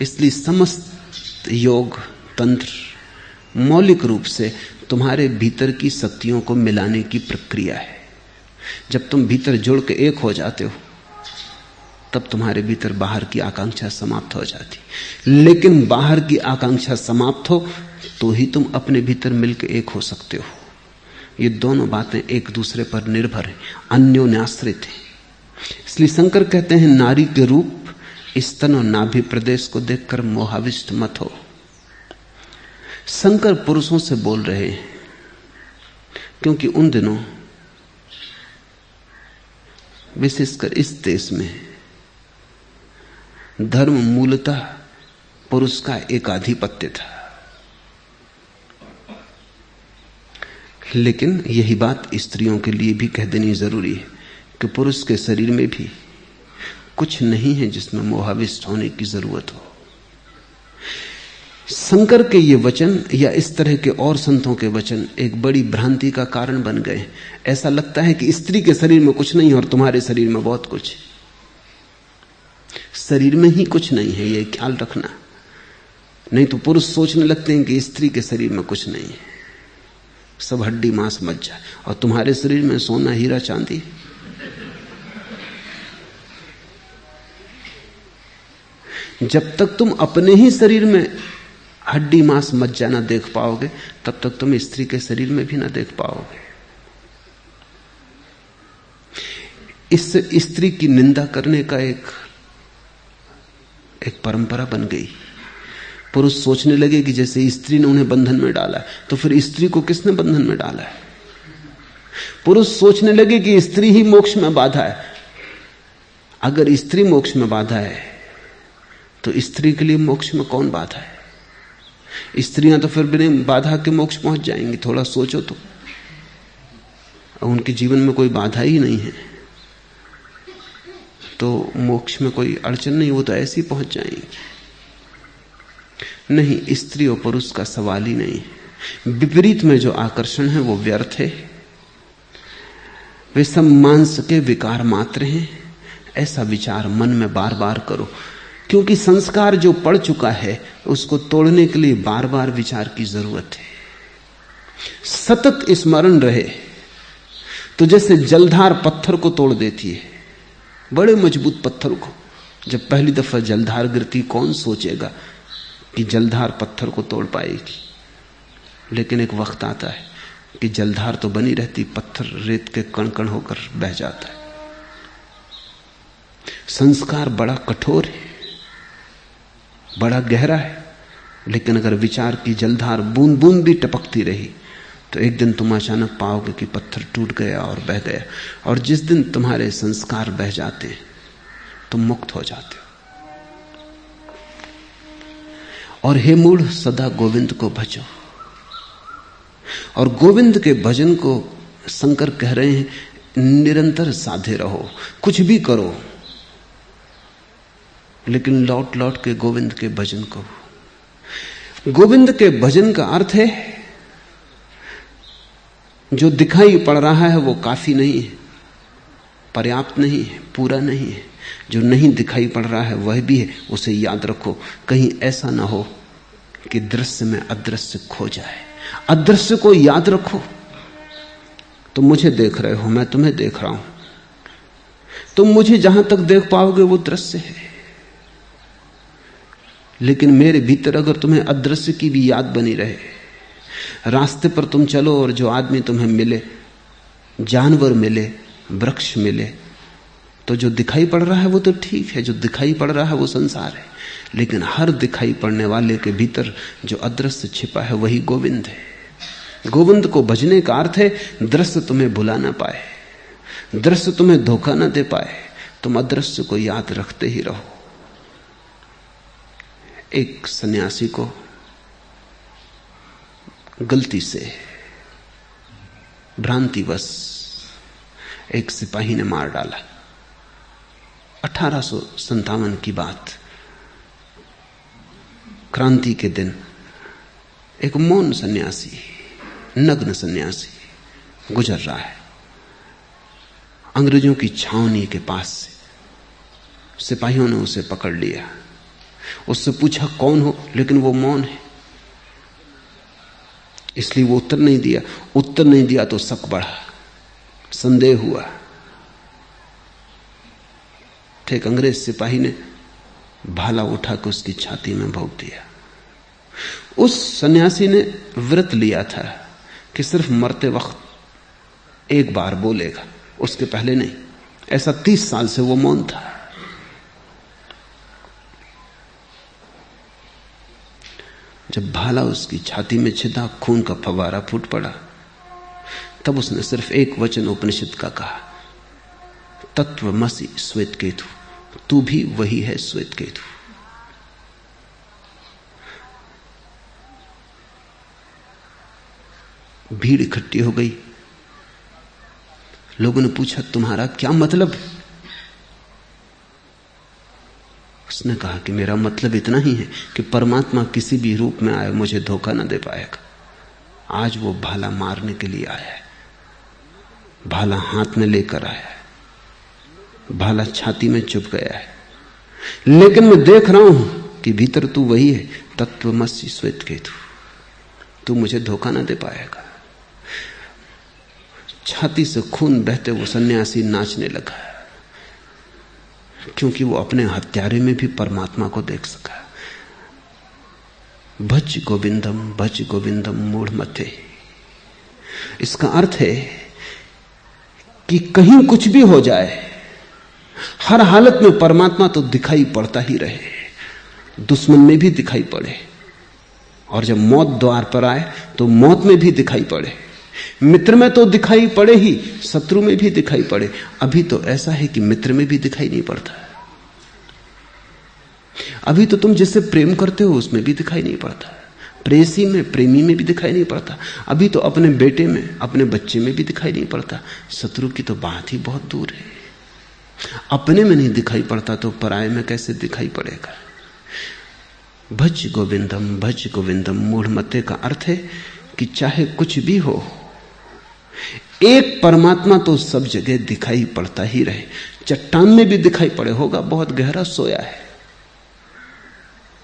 इसलिए समस्त योग तंत्र मौलिक रूप से तुम्हारे भीतर की शक्तियों को मिलाने की प्रक्रिया है। जब तुम भीतर जुड़ के एक हो जाते हो, तब तुम्हारे भीतर बाहर की आकांक्षा समाप्त हो जाती। लेकिन बाहर की आकांक्षा समाप्त हो तो ही तुम अपने भीतर मिलकर एक हो सकते हो। ये दोनों बातें एक दूसरे पर निर्भर हैं, अन्योन्याश्रित हैं। इसलिए शंकर कहते हैं, नारी के रूप स्तन और नाभि प्रदेश को देखकर मोहाविष्ट मत हो। शंकर पुरुषों से बोल रहे हैं, क्योंकि उन दिनों विशेषकर इस देश में धर्म मूलतः पुरुष का एकाधिपत्य था। लेकिन यही बात स्त्रियों के लिए भी कह देनी जरूरी है कि पुरुष के शरीर में भी कुछ नहीं है जिसमें मोहाविष्ट होने की जरूरत हो। शंकर के ये वचन या इस तरह के और संतों के वचन एक बड़ी भ्रांति का कारण बन गए। ऐसा लगता है कि स्त्री के शरीर में कुछ नहीं और तुम्हारे शरीर में बहुत कुछ। शरीर में ही कुछ नहीं है, ये ख्याल रखना। नहीं तो पुरुष सोचने लगते हैं कि स्त्री के शरीर में कुछ नहीं है, सब हड्डी मांस मज्जा, और तुम्हारे शरीर में सोना हीरा चांदी। जब तक तुम अपने ही शरीर में हड्डी मांस मज्जा ना देख पाओगे, तब तक तुम स्त्री के शरीर में भी ना देख पाओगे। इससे स्त्री की निंदा करने का एक परंपरा बन गई। पुरुष सोचने लगे कि जैसे स्त्री ने उन्हें बंधन में डाला है, तो फिर स्त्री को किसने बंधन में डाला है। पुरुष सोचने लगे कि स्त्री ही मोक्ष में बाधा है। अगर स्त्री मोक्ष में बाधा है तो स्त्री के लिए मोक्ष में कौन बाधा है? स्त्रियां तो फिर बिना बाधा के मोक्ष पहुंच जाएंगी। थोड़ा सोचो तो, उनके जीवन में कोई बाधा ही नहीं है तो मोक्ष में कोई अड़चन नहीं, वो तो ऐसे ही पहुंच जाएंगे। नहीं, स्त्री और पुरुष का सवाल ही नहीं है। विपरीत में जो आकर्षण है वो व्यर्थ है, वे सब मांस के विकार मात्र हैं। ऐसा विचार मन में बार बार करो, क्योंकि संस्कार जो पड़ चुका है उसको तोड़ने के लिए बार बार विचार की जरूरत है। सतत स्मरण रहे तो जैसे जलधार पत्थर को तोड़ देती है, बड़े मजबूत पत्थर को। जब पहली दफा जलधार गिरती, कौन सोचेगा कि जलधार पत्थर को तोड़ पाएगी। लेकिन एक वक्त आता है कि जलधार तो बनी रहती, पत्थर रेत के कण कण होकर बह जाता है। संस्कार बड़ा कठोर है, बड़ा गहरा है, लेकिन अगर विचार की जलधार बूंद बूंद भी टपकती रही तो एक दिन तुम अचानक पाओगे कि पत्थर टूट गया और बह गया। और जिस दिन तुम्हारे संस्कार बह जाते हैं तुम मुक्त हो जाते हो। और हे मूढ़, सदा गोविंद को भजो। और गोविंद के भजन को शंकर कह रहे हैं, निरंतर साधे रहो, कुछ भी करो, लेकिन लौट लौट के गोविंद के भजन करो। गोविंद के भजन का अर्थ है जो दिखाई पड़ रहा है वो काफी नहीं है, पर्याप्त नहीं है, पूरा नहीं है। जो नहीं दिखाई पड़ रहा है वह भी है, उसे याद रखो। कहीं ऐसा ना हो कि दृश्य में अदृश्य खो जाए। अदृश्य को याद रखो। तुम मुझे देख रहे हो, मैं तुम्हें देख रहा हूं। तुम मुझे जहां तक देख पाओगे वो दृश्य है, लेकिन मेरे भीतर अगर तुम्हें अदृश्य की भी याद बनी रहे, रास्ते पर तुम चलो और जो आदमी तुम्हें मिले, जानवर मिले, वृक्ष मिले, तो जो दिखाई पड़ रहा है वो तो ठीक है, जो दिखाई पड़ रहा है वो संसार है। लेकिन हर दिखाई पड़ने वाले के भीतर जो अदृश्य छिपा है वही गोविंद है। गोविंद को भजने का अर्थ है दृश्य तुम्हें भुला ना पाए, दृश्य तुम्हें धोखा न दे पाए, तुम अदृश्य को याद रखते ही रहो। एक सन्यासी को गलती से, भ्रांतिवश एक सिपाही ने मार डाला। 1857 की बात, क्रांति के दिन एक मौन सन्यासी, नग्न सन्यासी गुजर रहा है अंग्रेजों की छावनी के पास से। सिपाहियों ने उसे पकड़ लिया, उससे पूछा कौन हो, लेकिन वो मौन है, इसलिए वो उत्तर नहीं दिया। उत्तर नहीं दिया तो शक बढ़ा, संदेह हुआ। एक अंग्रेज सिपाही ने भाला उठाकर उसकी छाती में भोंक दिया। उस सन्यासी ने व्रत लिया था कि सिर्फ मरते वक्त एक बार बोलेगा, उसके पहले नहीं। ऐसा 30 साल से वो मौन था। जब भाला उसकी छाती में छिदा, खून का फव्वारा फूट पड़ा, तब उसने सिर्फ एक वचन उपनिषद का कहा, तत्वमसि श्वेत केतु, तू भी वही है श्वेत केतु। भीड़ इकट्ठी हो गई। लोगों ने पूछा तुम्हारा क्या मतलब? उसने कहा कि मेरा मतलब इतना ही है कि परमात्मा किसी भी रूप में आए मुझे धोखा न दे पाएगा। आज वो भाला मारने के लिए आया है, भाला हाथ में लेकर आया है, भाला छाती में चुभ गया है, लेकिन मैं देख रहा हूं कि भीतर तू वही है, तत्वमसि श्वेत केतु, तू मुझे धोखा न दे पाएगा। छाती से खून बहते वो सन्यासी नाचने लगा, क्योंकि वो अपने हत्यारे में भी परमात्मा को देख सका। भज गोविंदम मूढ़ मते। इसका अर्थ है कि कहीं कुछ भी हो जाए, हर हालत में परमात्मा तो दिखाई पड़ता ही रहे, दुश्मन में भी दिखाई पड़े, और जब मौत द्वार पर आए तो मौत में भी दिखाई पड़े, मित्र में तो दिखाई पड़े ही, शत्रु में भी दिखाई पड़े। अभी तो ऐसा है कि मित्र में भी दिखाई नहीं पड़ता। अभी तो तुम जिससे प्रेम करते हो उसमें भी दिखाई नहीं पड़ता, प्रेसी में, प्रेमी में भी दिखाई नहीं पड़ता। अभी तो अपने बेटे में, अपने बच्चे में भी दिखाई नहीं पड़ता। शत्रु की तो बात ही बहुत दूर है। अपने में नहीं दिखाई पड़ता तो पराये में कैसे दिखाई पड़ेगा? भज गोविंदम मूढ़ मते का अर्थ है कि चाहे कुछ भी हो, एक परमात्मा तो सब जगह दिखाई पड़ता ही रहे। चट्टान में भी दिखाई पड़े, होगा बहुत गहरा सोया है,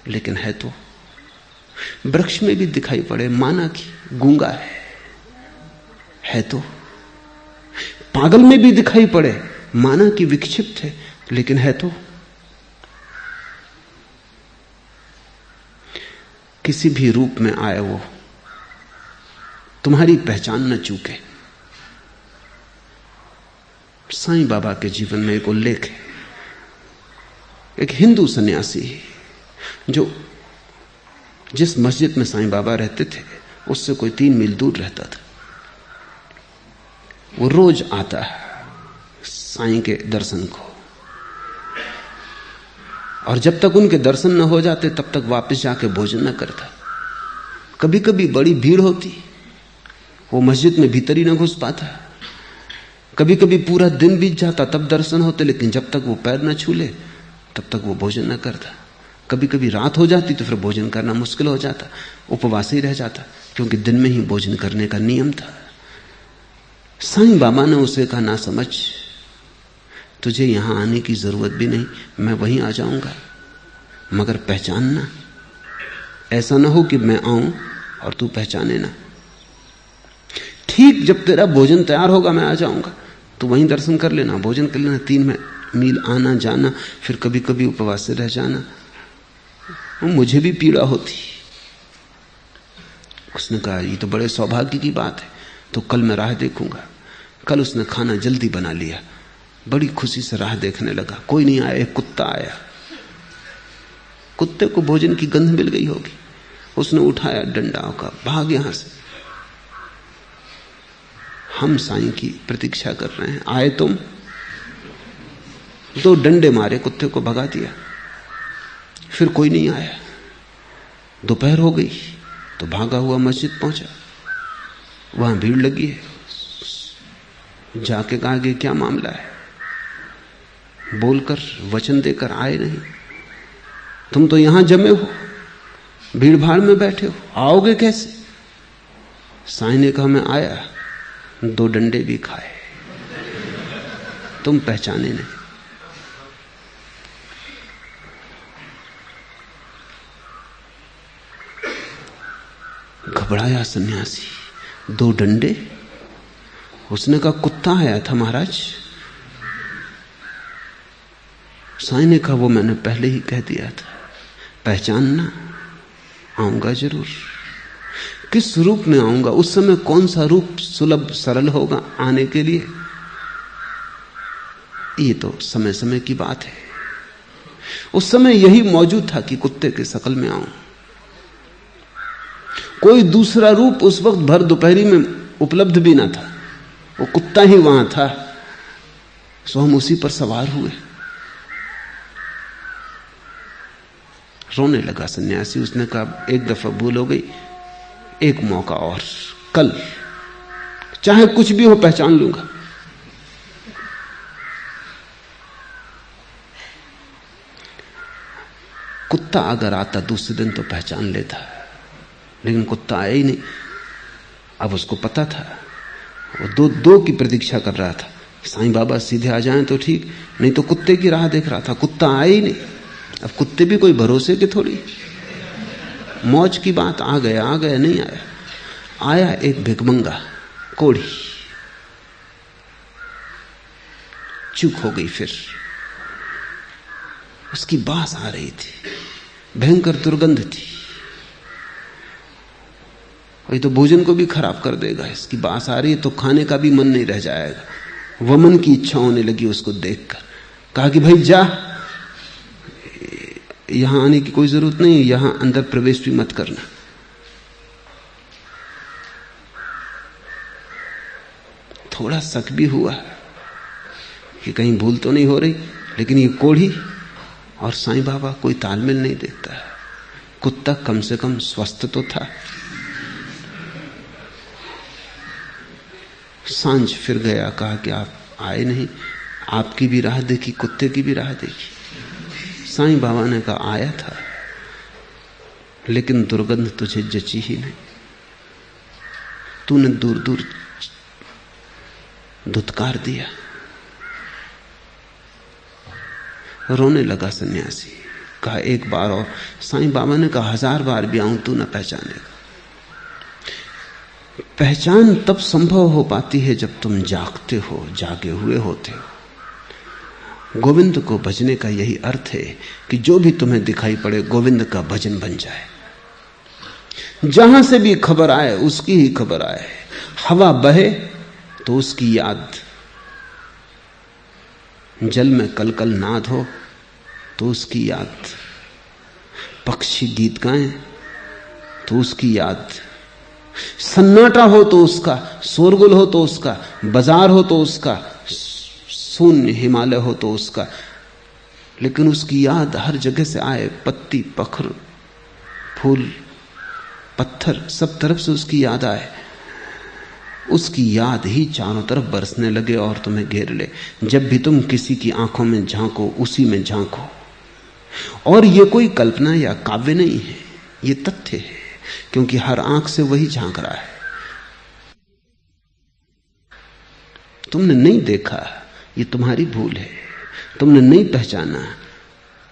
लेकिन है तो। वृक्ष में भी दिखाई पड़े, माना कि गूंगा है तो। पागल में भी दिखाई पड़े, माना कि विक्षिप्त है, लेकिन है तो। किसी भी रूप में आए वो तुम्हारी पहचान न चूके। साईं बाबा के जीवन में एक उल्लेख है। एक हिंदू सन्यासी जो जिस मस्जिद में साईं बाबा रहते थे उससे कोई 3 मील दूर रहता था, वो रोज आता है साईं के दर्शन को, और जब तक उनके दर्शन न हो जाते तब तक वापस जाके भोजन न करता। कभी कभी बड़ी भीड़ होती, वो मस्जिद में भीतर ही न घुस पाता। कभी कभी पूरा दिन बीत जाता तब दर्शन होते, लेकिन जब तक वो पैर न छू ले तब तक वो भोजन न करता। कभी कभी रात हो जाती तो फिर भोजन करना मुश्किल हो जाता, उपवास ही रह जाता, क्योंकि दिन में ही भोजन करने का नियम था। साईं बाबा ने उसे कहा, ना समझ, तुझे यहां आने की जरूरत भी नहीं, मैं वहीं आ जाऊंगा, मगर पहचानना, ऐसा ना हो कि मैं आऊं और तू पहचाने ना। ठीक जब तेरा भोजन तैयार होगा मैं आ जाऊंगा, तू वहीं दर्शन कर लेना, भोजन कर लेना। 3 मील आना जाना, फिर कभी कभी उपवास से रह जाना, मुझे भी पीड़ा होती। उसने कहा, ये तो बड़े सौभाग्य की बात है, तो कल मैं राह देखूंगा। कल उसने खाना जल्दी बना लिया, बड़ी खुशी से राह देखने लगा। कोई नहीं आया, एक कुत्ता आया। कुत्ते को भोजन की गंध मिल गई होगी, उसने उठाया डंडा का, भाग यहां से। हम साईं की प्रतीक्षा कर रहे हैं। आए तुम, 2 डंडे मारे, कुत्ते को भगा दिया। फिर कोई नहीं आया। दोपहर हो गई तो भागा हुआ मस्जिद पहुंचा। वहां भीड़ लगी है। जाके कहा कि क्या मामला है? बोलकर वचन देकर आए नहीं। तुम तो यहां जमे हो, भीड़ भाड़ में बैठे हो, आओगे कैसे? साईं ने कहा मैं आया, 2 डंडे भी खाए, तुम पहचाने नहीं। घबराया सन्यासी। 2 डंडे? उसने कहा कुत्ता आया था महाराज। साईं ने कहा वो मैंने पहले ही कह दिया था, पहचानना। आऊंगा जरूर। किस रूप में आऊंगा? उस समय कौन सा रूप सुलभ सरल होगा आने के लिए? ये तो समय समय की बात है। उस समय यही मौजूद था कि कुत्ते के शकल में आऊं। कोई दूसरा रूप उस वक्त भर दोपहरी में उपलब्ध भी ना था, वो कुत्ता ही वहां था। सो हम उसी पर सवार हुए। रोने लगा सन्यासी। उसने कहा एक दफा भूल हो गई, एक मौका और, कल चाहे कुछ भी हो पहचान लूंगा। कुत्ता अगर आता दूसरे दिन तो पहचान लेता, लेकिन कुत्ता आया ही नहीं। अब उसको पता था, वो दो की प्रतीक्षा कर रहा था। साईं बाबा सीधे आ जाएं तो ठीक, नहीं तो कुत्ते की राह देख रहा था। कुत्ता आया ही नहीं। अब कुत्ते भी कोई भरोसे के थोड़ी, मौज की बात, आ गया नहीं आया। आया एक भिखमंगा, कोढ़ी। चूक हो गई। फिर उसकी बास आ रही थी, भयंकर दुर्गंध थी। वही तो भोजन को भी खराब कर देगा। इसकी बास आ रही है तो खाने का भी मन नहीं रह जाएगा। वमन की इच्छा होने लगी उसको देखकर। कहा कि भाई जा, यहां आने की कोई जरूरत नहीं, यहां अंदर प्रवेश भी मत करना। थोड़ा शक भी हुआ कि कहीं भूल तो नहीं हो रही, लेकिन ये कोढ़ी और साईं बाबा कोई तालमेल नहीं देखता है। कुत्ता कम से कम स्वस्थ तो था। सांझ फिर गया, कहा कि आप आए नहीं, आपकी भी राह देखी, कुत्ते की भी राह देखी। साईं बाबा ने कहा आया था, लेकिन दुर्गंध तुझे जची ही नहीं। तूने दूर दूर धुतकार दिया। रोने लगा सन्यासी। कहा एक बार और। साईं बाबा ने कहा 1000 बार भी आऊं तू न पहचानेगा। पहचान तब संभव हो पाती है जब तुम जागते हो, जागे हुए होते हो। गोविंद को भजने का यही अर्थ है कि जो भी तुम्हें दिखाई पड़े गोविंद का भजन बन जाए। जहां से भी खबर आए उसकी ही खबर आए। हवा बहे तो उसकी याद, जल में कलकल नाद हो तो उसकी याद, पक्षी गीत गाएं तो उसकी याद, सन्नाटा हो तो उसका, शोरगुल हो तो उसका, बाजार हो तो उसका, शून्य हिमालय हो तो उसका, लेकिन उसकी याद हर जगह से आए। पत्ती, पखर, फूल, पत्थर, सब तरफ से उसकी याद आए। उसकी याद ही चारों तरफ बरसने लगे और तुम्हें घेर ले। जब भी तुम किसी की आंखों में झांको, उसी में झांको। और ये कोई कल्पना या काव्य नहीं है, ये तथ्य है, क्योंकि हर आंख से वही झांक रहा है। तुमने नहीं देखा, ये तुम्हारी भूल है। तुमने नहीं पहचाना,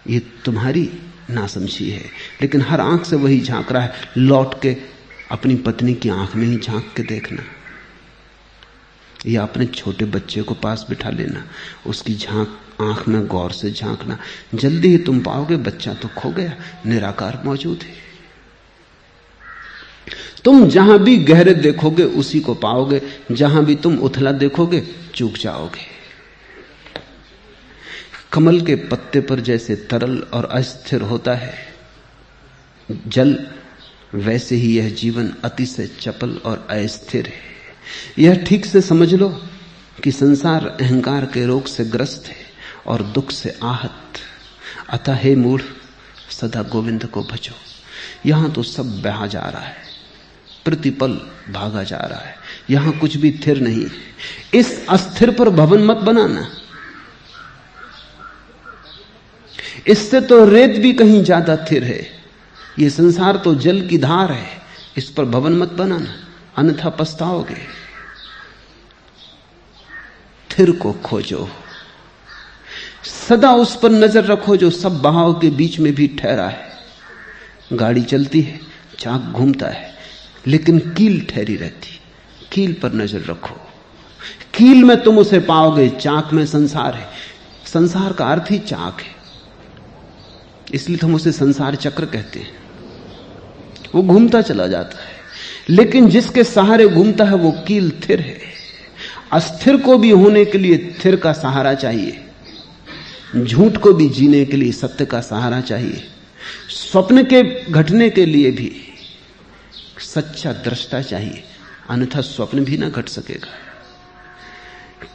ये तुम्हारी नासमझी है। लेकिन हर आंख से वही झांक रहा है। लौट के अपनी पत्नी की आंख में ही झांक के देखना, या अपने छोटे बच्चे को पास बिठा लेना, उसकी आंख में गौर से झांकना। जल्दी ही तुम पाओगे बच्चा तो खो गया, निराकार मौजूद है। तुम जहां भी गहरे देखोगे उसी को पाओगे, जहां भी तुम उथला देखोगे चूक जाओगे। कमल के पत्ते पर जैसे तरल और अस्थिर होता है जल, वैसे ही यह जीवन अतिशय चपल और अस्थिर है। यह ठीक से समझ लो कि संसार अहंकार के रोग से ग्रस्त है और दुख से आहत। अतः हे मूढ़, सदा गोविंद को भजो। यहां तो सब बहा जा रहा है, प्रतिपल भागा जा रहा है, यहां कुछ भी स्थिर नहीं। इस अस्थिर पर भवन मत बनाना। इससे तो रेत भी कहीं ज्यादा स्थिर है। यह संसार तो जल की धार है, इस पर भवन मत बनाना, अन्यथा पछताओगे। स्थिर को खोजो, सदा उस पर नजर रखो जो सब बहाव के बीच में भी ठहरा है। गाड़ी चलती है, चाक घूमता है, लेकिन कील ठहरी रहती। कील पर नजर रखो, कील में तुम उसे पाओगे, चाक में संसार है। संसार का अर्थ ही चाक है, इसलिए हम उसे संसार चक्र कहते हैं। वो घूमता चला जाता है, लेकिन जिसके सहारे घूमता है वो कील स्थिर है। अस्थिर को भी होने के लिए स्थिर का सहारा चाहिए, झूठ को भी जीने के लिए सत्य का सहारा चाहिए, स्वप्न के घटने के लिए भी सच्चा दृष्टा चाहिए, अन्यथा स्वप्न भी ना घट सकेगा।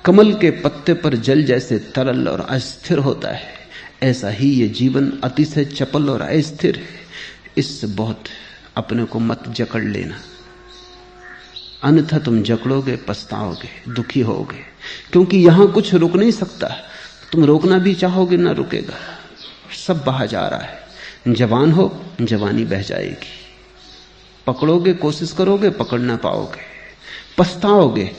कमल के पत्ते पर जल जैसे तरल और अस्थिर होता है, ऐसा ही ये जीवन अतिशय चपल और अस्थिर है। इससे बहुत अपने को मत जकड़ लेना, अन्यथा तुम जकड़ोगे, पछताओगे, दुखी होगे। क्योंकि यहां कुछ रुक नहीं सकता, तुम रोकना भी चाहोगे ना रुकेगा, सब बहा जा रहा है। जवान हो, जवानी बह जाएगी। पकड़ोगे, कोशिश करोगे, पकड़ ना पाओगे, पछताओगे,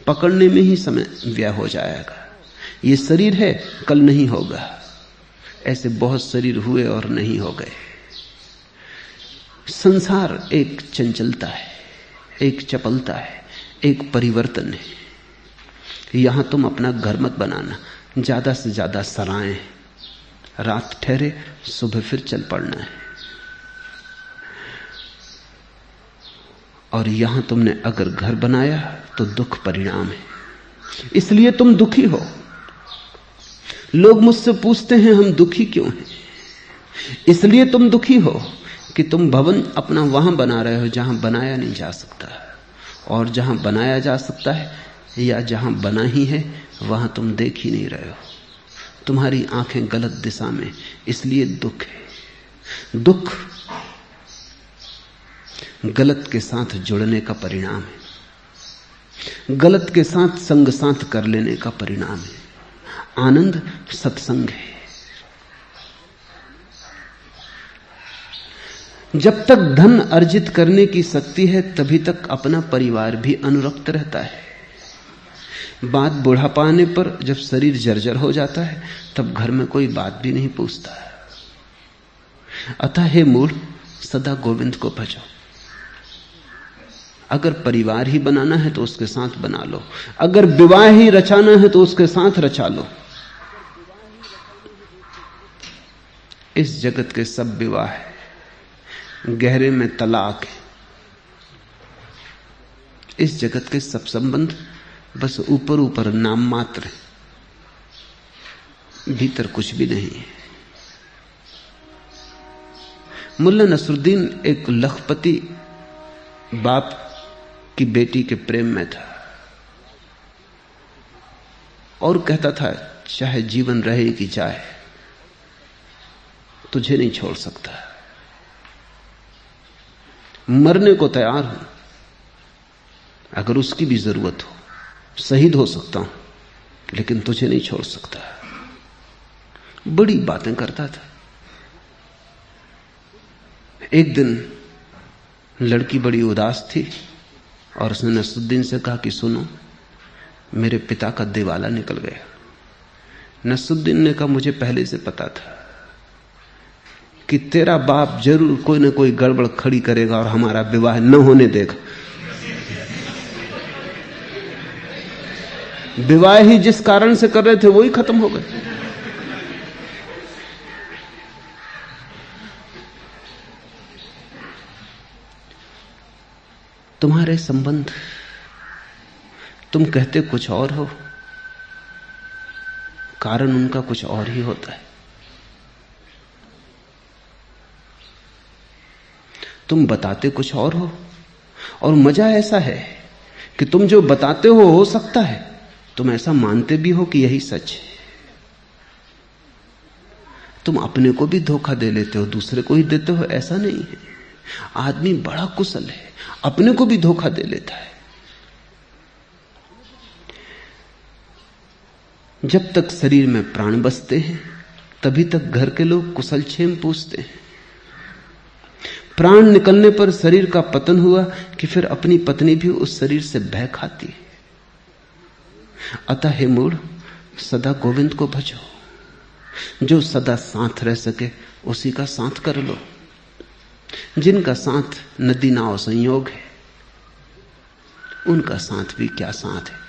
पकड़ने में ही समय व्यय हो जाएगा। ये शरीर है, कल नहीं होगा। ऐसे बहुत शरीर हुए और नहीं हो गए। संसार एक चंचलता है, एक चपलता है, एक परिवर्तन है। यहां तुम अपना घर मत बनाना। ज्यादा से ज्यादा सराएं, रात ठहरे, सुबह फिर चल पड़ना है। और यहां तुमने अगर घर बनाया तो दुख परिणाम है, इसलिए तुम दुखी हो। लोग मुझसे पूछते हैं हम दुखी क्यों हैं? इसलिए तुम दुखी हो कि तुम भवन अपना वहां बना रहे हो जहां बनाया नहीं जा सकता, और जहां बनाया जा सकता है या जहां बना ही है वहां तुम देख ही नहीं रहे हो। तुम्हारी आंखें गलत दिशा में, इसलिए दुख है। दुख गलत के साथ जुड़ने का परिणाम है, गलत के साथ संग साथ कर लेने का परिणाम है। आनंद सत्संग है। जब तक धन अर्जित करने की शक्ति है तभी तक अपना परिवार भी अनुरक्त रहता है। बात बुढ़ापा आने पर जब शरीर जर्जर हो जाता है तब घर में कोई बात भी नहीं पूछता। अतः हे मूढ़, सदा गोविंद को भजो। अगर परिवार ही बनाना है तो उसके साथ बना लो, अगर विवाह ही रचाना है तो उसके साथ रचा लो। इस जगत के सब विवाह है, गहरे में तलाक है। इस जगत के सब संबंध बस ऊपर ऊपर नाम मात्र है, भीतर कुछ भी नहीं है। मुल्ला नसरुद्दीन एक लखपति बाप की बेटी के प्रेम में था और कहता था चाहे जीवन रहे कि जाए, तुझे नहीं छोड़ सकता। मरने को तैयार हूं, अगर उसकी भी जरूरत हो, शहीद हो सकता हूं, लेकिन तुझे नहीं छोड़ सकता। बड़ी बातें करता था। एक दिन लड़की बड़ी उदास थी और उसने नसरुद्दीन से कहा कि सुनो, मेरे पिता का दिवाला निकल गया। नसरुद्दीन ने कहा मुझे पहले से पता था कि तेरा बाप जरूर कोई ना कोई गड़बड़ खड़ी करेगा और हमारा विवाह न होने देगा। विवाह ही जिस कारण से कर रहे थे वही खत्म हो गए। तुम्हारे संबंध, तुम कहते कुछ और हो, कारण उनका कुछ और ही होता है। तुम बताते कुछ और हो, और मजा ऐसा है कि तुम जो बताते हो सकता है तुम ऐसा मानते भी हो कि यही सच है। तुम अपने को भी धोखा दे लेते हो, दूसरे को ही देते हो, ऐसा नहीं है। आदमी बड़ा कुशल है, अपने को भी धोखा दे लेता है। जब तक शरीर में प्राण बसते हैं तभी तक घर के लोग कुशल क्षेम पूछते हैं। प्राण निकलने पर शरीर का पतन हुआ कि फिर अपनी पत्नी भी उस शरीर से भय खाती है। अतः हे मूढ़, सदा गोविंद को भजो। जो सदा साथ रह सके उसी का साथ कर लो। जिनका साथ नदी नाव संयोग है उनका साथ भी क्या साथ है।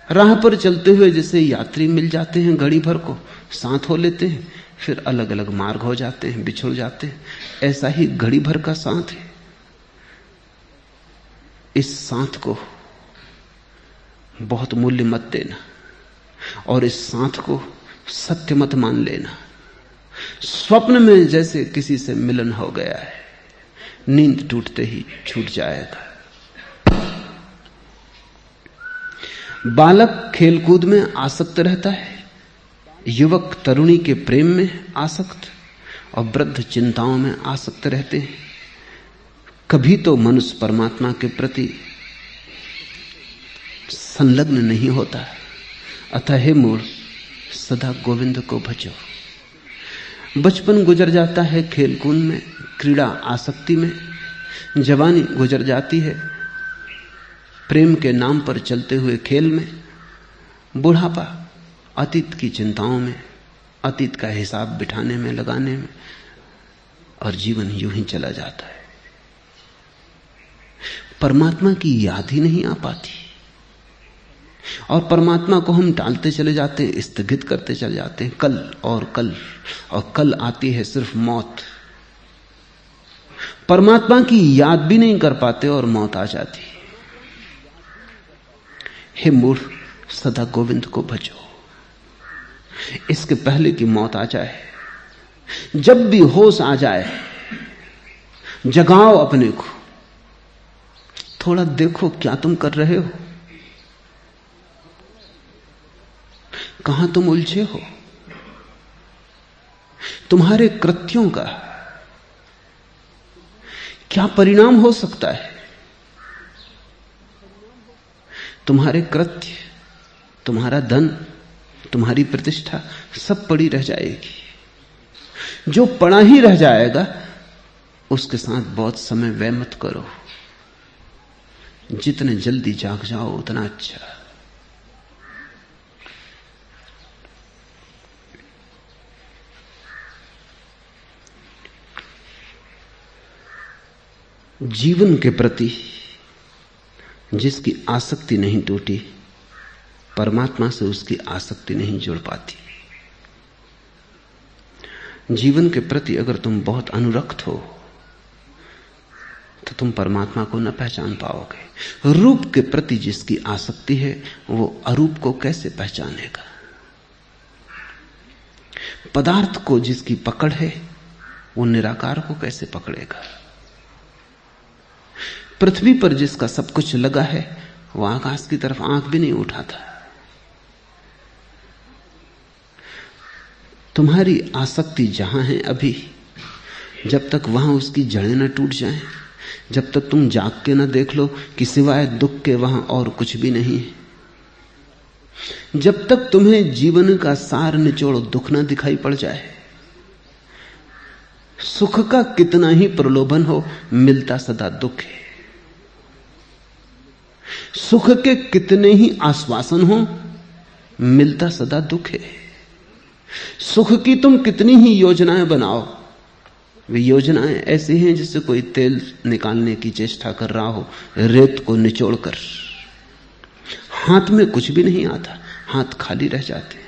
राह पर चलते हुए जैसे यात्री मिल जाते हैं, घड़ी भर को साथ हो लेते हैं, फिर अलग अलग मार्ग हो जाते हैं, बिछुड़ जाते हैं, ऐसा ही घड़ी भर का साथ है। इस साथ को बहुत मूल्य मत देना और इस साथ को सत्य मत मान लेना। स्वप्न में जैसे किसी से मिलन हो गया है, नींद टूटते ही छूट जाएगा। बालक खेलकूद में आसक्त रहता है, युवक तरुणी के प्रेम में आसक्त और वृद्ध चिंताओं में आसक्त रहते हैं। कभी तो मनुष्य परमात्मा के प्रति संलग्न नहीं होता। अतः हे मूढ़, सदा गोविंद को भजो। बचपन गुजर जाता है खेलकूद में, क्रीड़ा आसक्ति में। जवानी गुजर जाती है प्रेम के नाम पर चलते हुए खेल में। बुढ़ापा अतीत की चिंताओं में, अतीत का हिसाब बिठाने में, लगाने में, और जीवन यूं ही चला जाता है। परमात्मा की याद ही नहीं आ पाती और परमात्मा को हम टालते चले जाते हैं, स्थगित करते चले जाते हैं। कल और कल और कल आती है सिर्फ मौत। परमात्मा की याद भी नहीं कर पाते और मौत आ जाती है। हे मूढ़, सदा गोविंद को भजो। इसके पहले कि मौत आ जाए, जब भी होश आ जाए, जगाओ अपने को। थोड़ा देखो क्या तुम कर रहे हो, कहां तुम उलझे हो। तुम्हारे कृत्यों का क्या परिणाम हो सकता है। तुम्हारे कृत्य, तुम्हारा धन, तुम्हारी प्रतिष्ठा सब पड़ी रह जाएगी। जो पड़ा ही रह जाएगा उसके साथ बहुत समय व्यय मत करो। जितने जल्दी जाग जाओ उतना अच्छा। जीवन के प्रति जिसकी आसक्ति नहीं टूटी, परमात्मा से उसकी आसक्ति नहीं जुड़ पाती। जीवन के प्रति अगर तुम बहुत अनुरक्त हो तो तुम परमात्मा को न पहचान पाओगे। रूप के प्रति जिसकी आसक्ति है वो अरूप को कैसे पहचानेगा। पदार्थ को जिसकी पकड़ है वो निराकार को कैसे पकड़ेगा। पृथ्वी पर जिसका सब कुछ लगा है वो आकाश की तरफ आंख भी नहीं उठाता। तुम्हारी आसक्ति जहां है अभी, जब तक वहां उसकी जड़ें न टूट जाएं, जब तक तुम जाग के न देख लो कि सिवाय दुख के वहां और कुछ भी नहीं है, जब तक तुम्हें जीवन का सार निचोड़ दुख न दिखाई पड़ जाए, सुख का कितना ही प्रलोभन हो, मिलता सदा दुख है। सुख के कितने ही आश्वासन हो, मिलता सदा दुख है। सुख की तुम कितनी ही योजनाएं बनाओ, वे योजनाएं ऐसी हैं जैसे कोई तेल निकालने की चेष्टा कर रहा हो रेत को निचोड़कर। हाथ में कुछ भी नहीं आता, हाथ खाली रह जाते।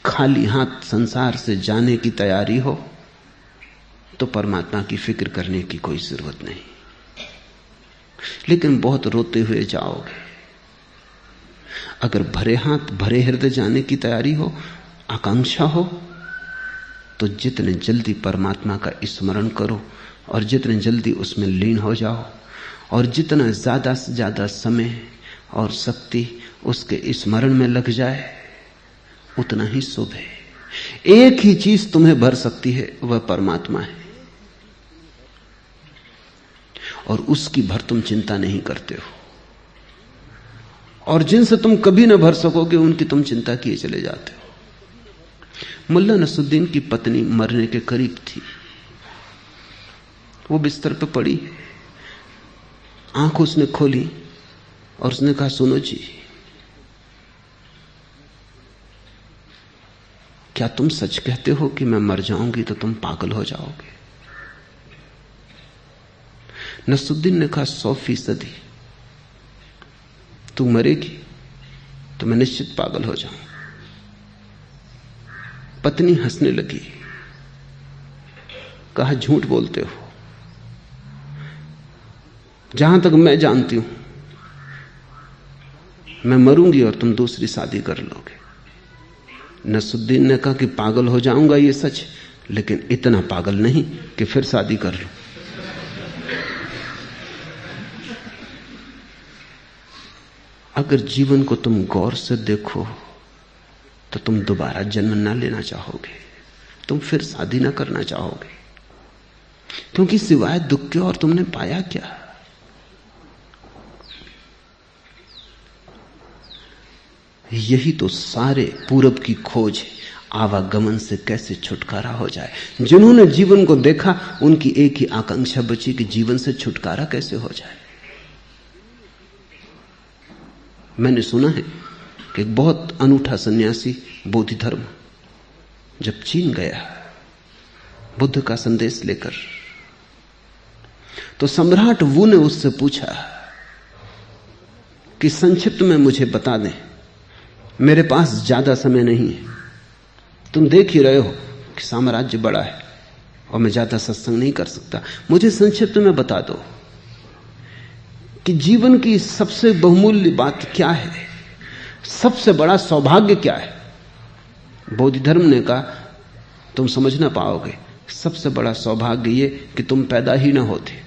खाली हाथ संसार से जाने की तैयारी हो तो परमात्मा की फिक्र करने की कोई जरूरत नहीं। लेकिन बहुत रोते हुए जाओगे। अगर भरे हाथ भरे हृदय जाने की तैयारी हो, आकांक्षा हो, तो जितने जल्दी परमात्मा का स्मरण करो और जितने जल्दी उसमें लीन हो जाओ और जितना ज्यादा से ज्यादा समय और शक्ति उसके स्मरण में लग जाए उतना ही शुभ है। एक ही चीज तुम्हें भर सकती है, वह परमात्मा है, और उसकी भर तुम चिंता नहीं करते हो। और जिनसे तुम कभी ना भर सकोगे उनकी तुम चिंता किए चले जाते हो। मुल्ला नसरुद्दीन की पत्नी मरने के करीब थी, वो बिस्तर पे पड़ी, आंख उसने खोली और उसने कहा, सुनो जी, क्या तुम सच कहते हो कि मैं मर जाऊंगी तो तुम पागल हो जाओगे? नसरुद्दीन ने कहा, 100%। तू मरेगी तो मैं निश्चित पागल हो जाऊं। पत्नी हंसने लगी, कहा, झूठ बोलते हो। जहां तक मैं जानती हूं मैं मरूंगी और तुम दूसरी शादी कर लोगे। नसरुद्दीन ने कहा कि पागल हो जाऊंगा ये सच, लेकिन इतना पागल नहीं कि फिर शादी कर लूं। अगर जीवन को तुम गौर से देखो तो तुम दोबारा जन्म ना लेना चाहोगे, तुम फिर शादी ना करना चाहोगे, क्योंकि सिवाय दुख के और तुमने पाया क्या? यही तो सारे पूरब की खोज है, आवागमन से कैसे छुटकारा हो जाए। जिन्होंने जीवन को देखा उनकी एक ही आकांक्षा बची कि जीवन से छुटकारा कैसे हो जाए। मैंने सुना है कि एक बहुत अनूठा सन्यासी बोधि धर्म जब चीन गया बुद्ध का संदेश लेकर, तो सम्राट वू ने उससे पूछा कि संक्षिप्त में मुझे बता दें, मेरे पास ज्यादा समय नहीं है, तुम देख ही रहे हो कि साम्राज्य बड़ा है और मैं ज्यादा सत्संग नहीं कर सकता, मुझे संक्षिप्त में बता दो कि जीवन की सबसे बहुमूल्य बात क्या है, सबसे बड़ा सौभाग्य क्या है। बोधि धर्म ने कहा, तुम समझ ना पाओगे, सबसे बड़ा सौभाग्य ये कि तुम पैदा ही ना होते।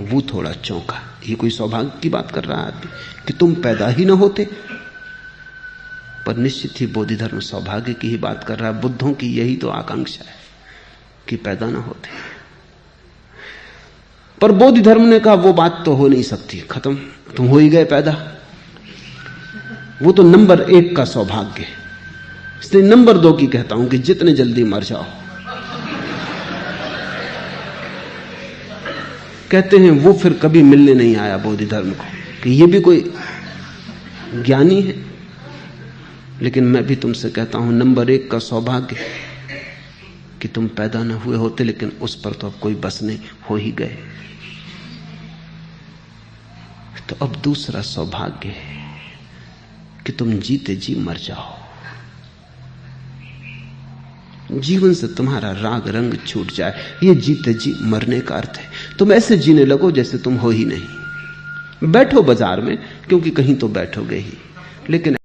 वो थोड़ा चौंका, ये कोई सौभाग्य की बात कर रहा है कि तुम पैदा ही ना होते? पर निश्चित ही बोधि धर्म सौभाग्य की ही बात कर रहा है। बुद्धों की यही तो आकांक्षा है कि पैदा ना होते। पर बोधि धर्म ने कहा, वो बात तो हो नहीं सकती, खत्म, तुम हो ही गए पैदा, वो तो नंबर 1 का सौभाग्य है। इसलिए नंबर 2 की कहता हूं कि जितने जल्दी मर जाओ। कहते हैं वो फिर कभी मिलने नहीं आया बोधि धर्म को कि ये भी कोई ज्ञानी है। लेकिन मैं भी तुमसे कहता हूं, नंबर 1 का सौभाग्य कि तुम पैदा न हुए होते, लेकिन उस पर तो अब कोई बस नहीं, हो ही गए। तो अब दूसरा सौभाग्य है कि तुम जीते जी मर जाओ। जीवन से तुम्हारा राग रंग छूट जाए, ये जीते जी मरने का अर्थ है। तुम ऐसे जीने लगो जैसे तुम हो ही नहीं। बैठो बाजार में, क्योंकि कहीं तो बैठोगे ही, लेकिन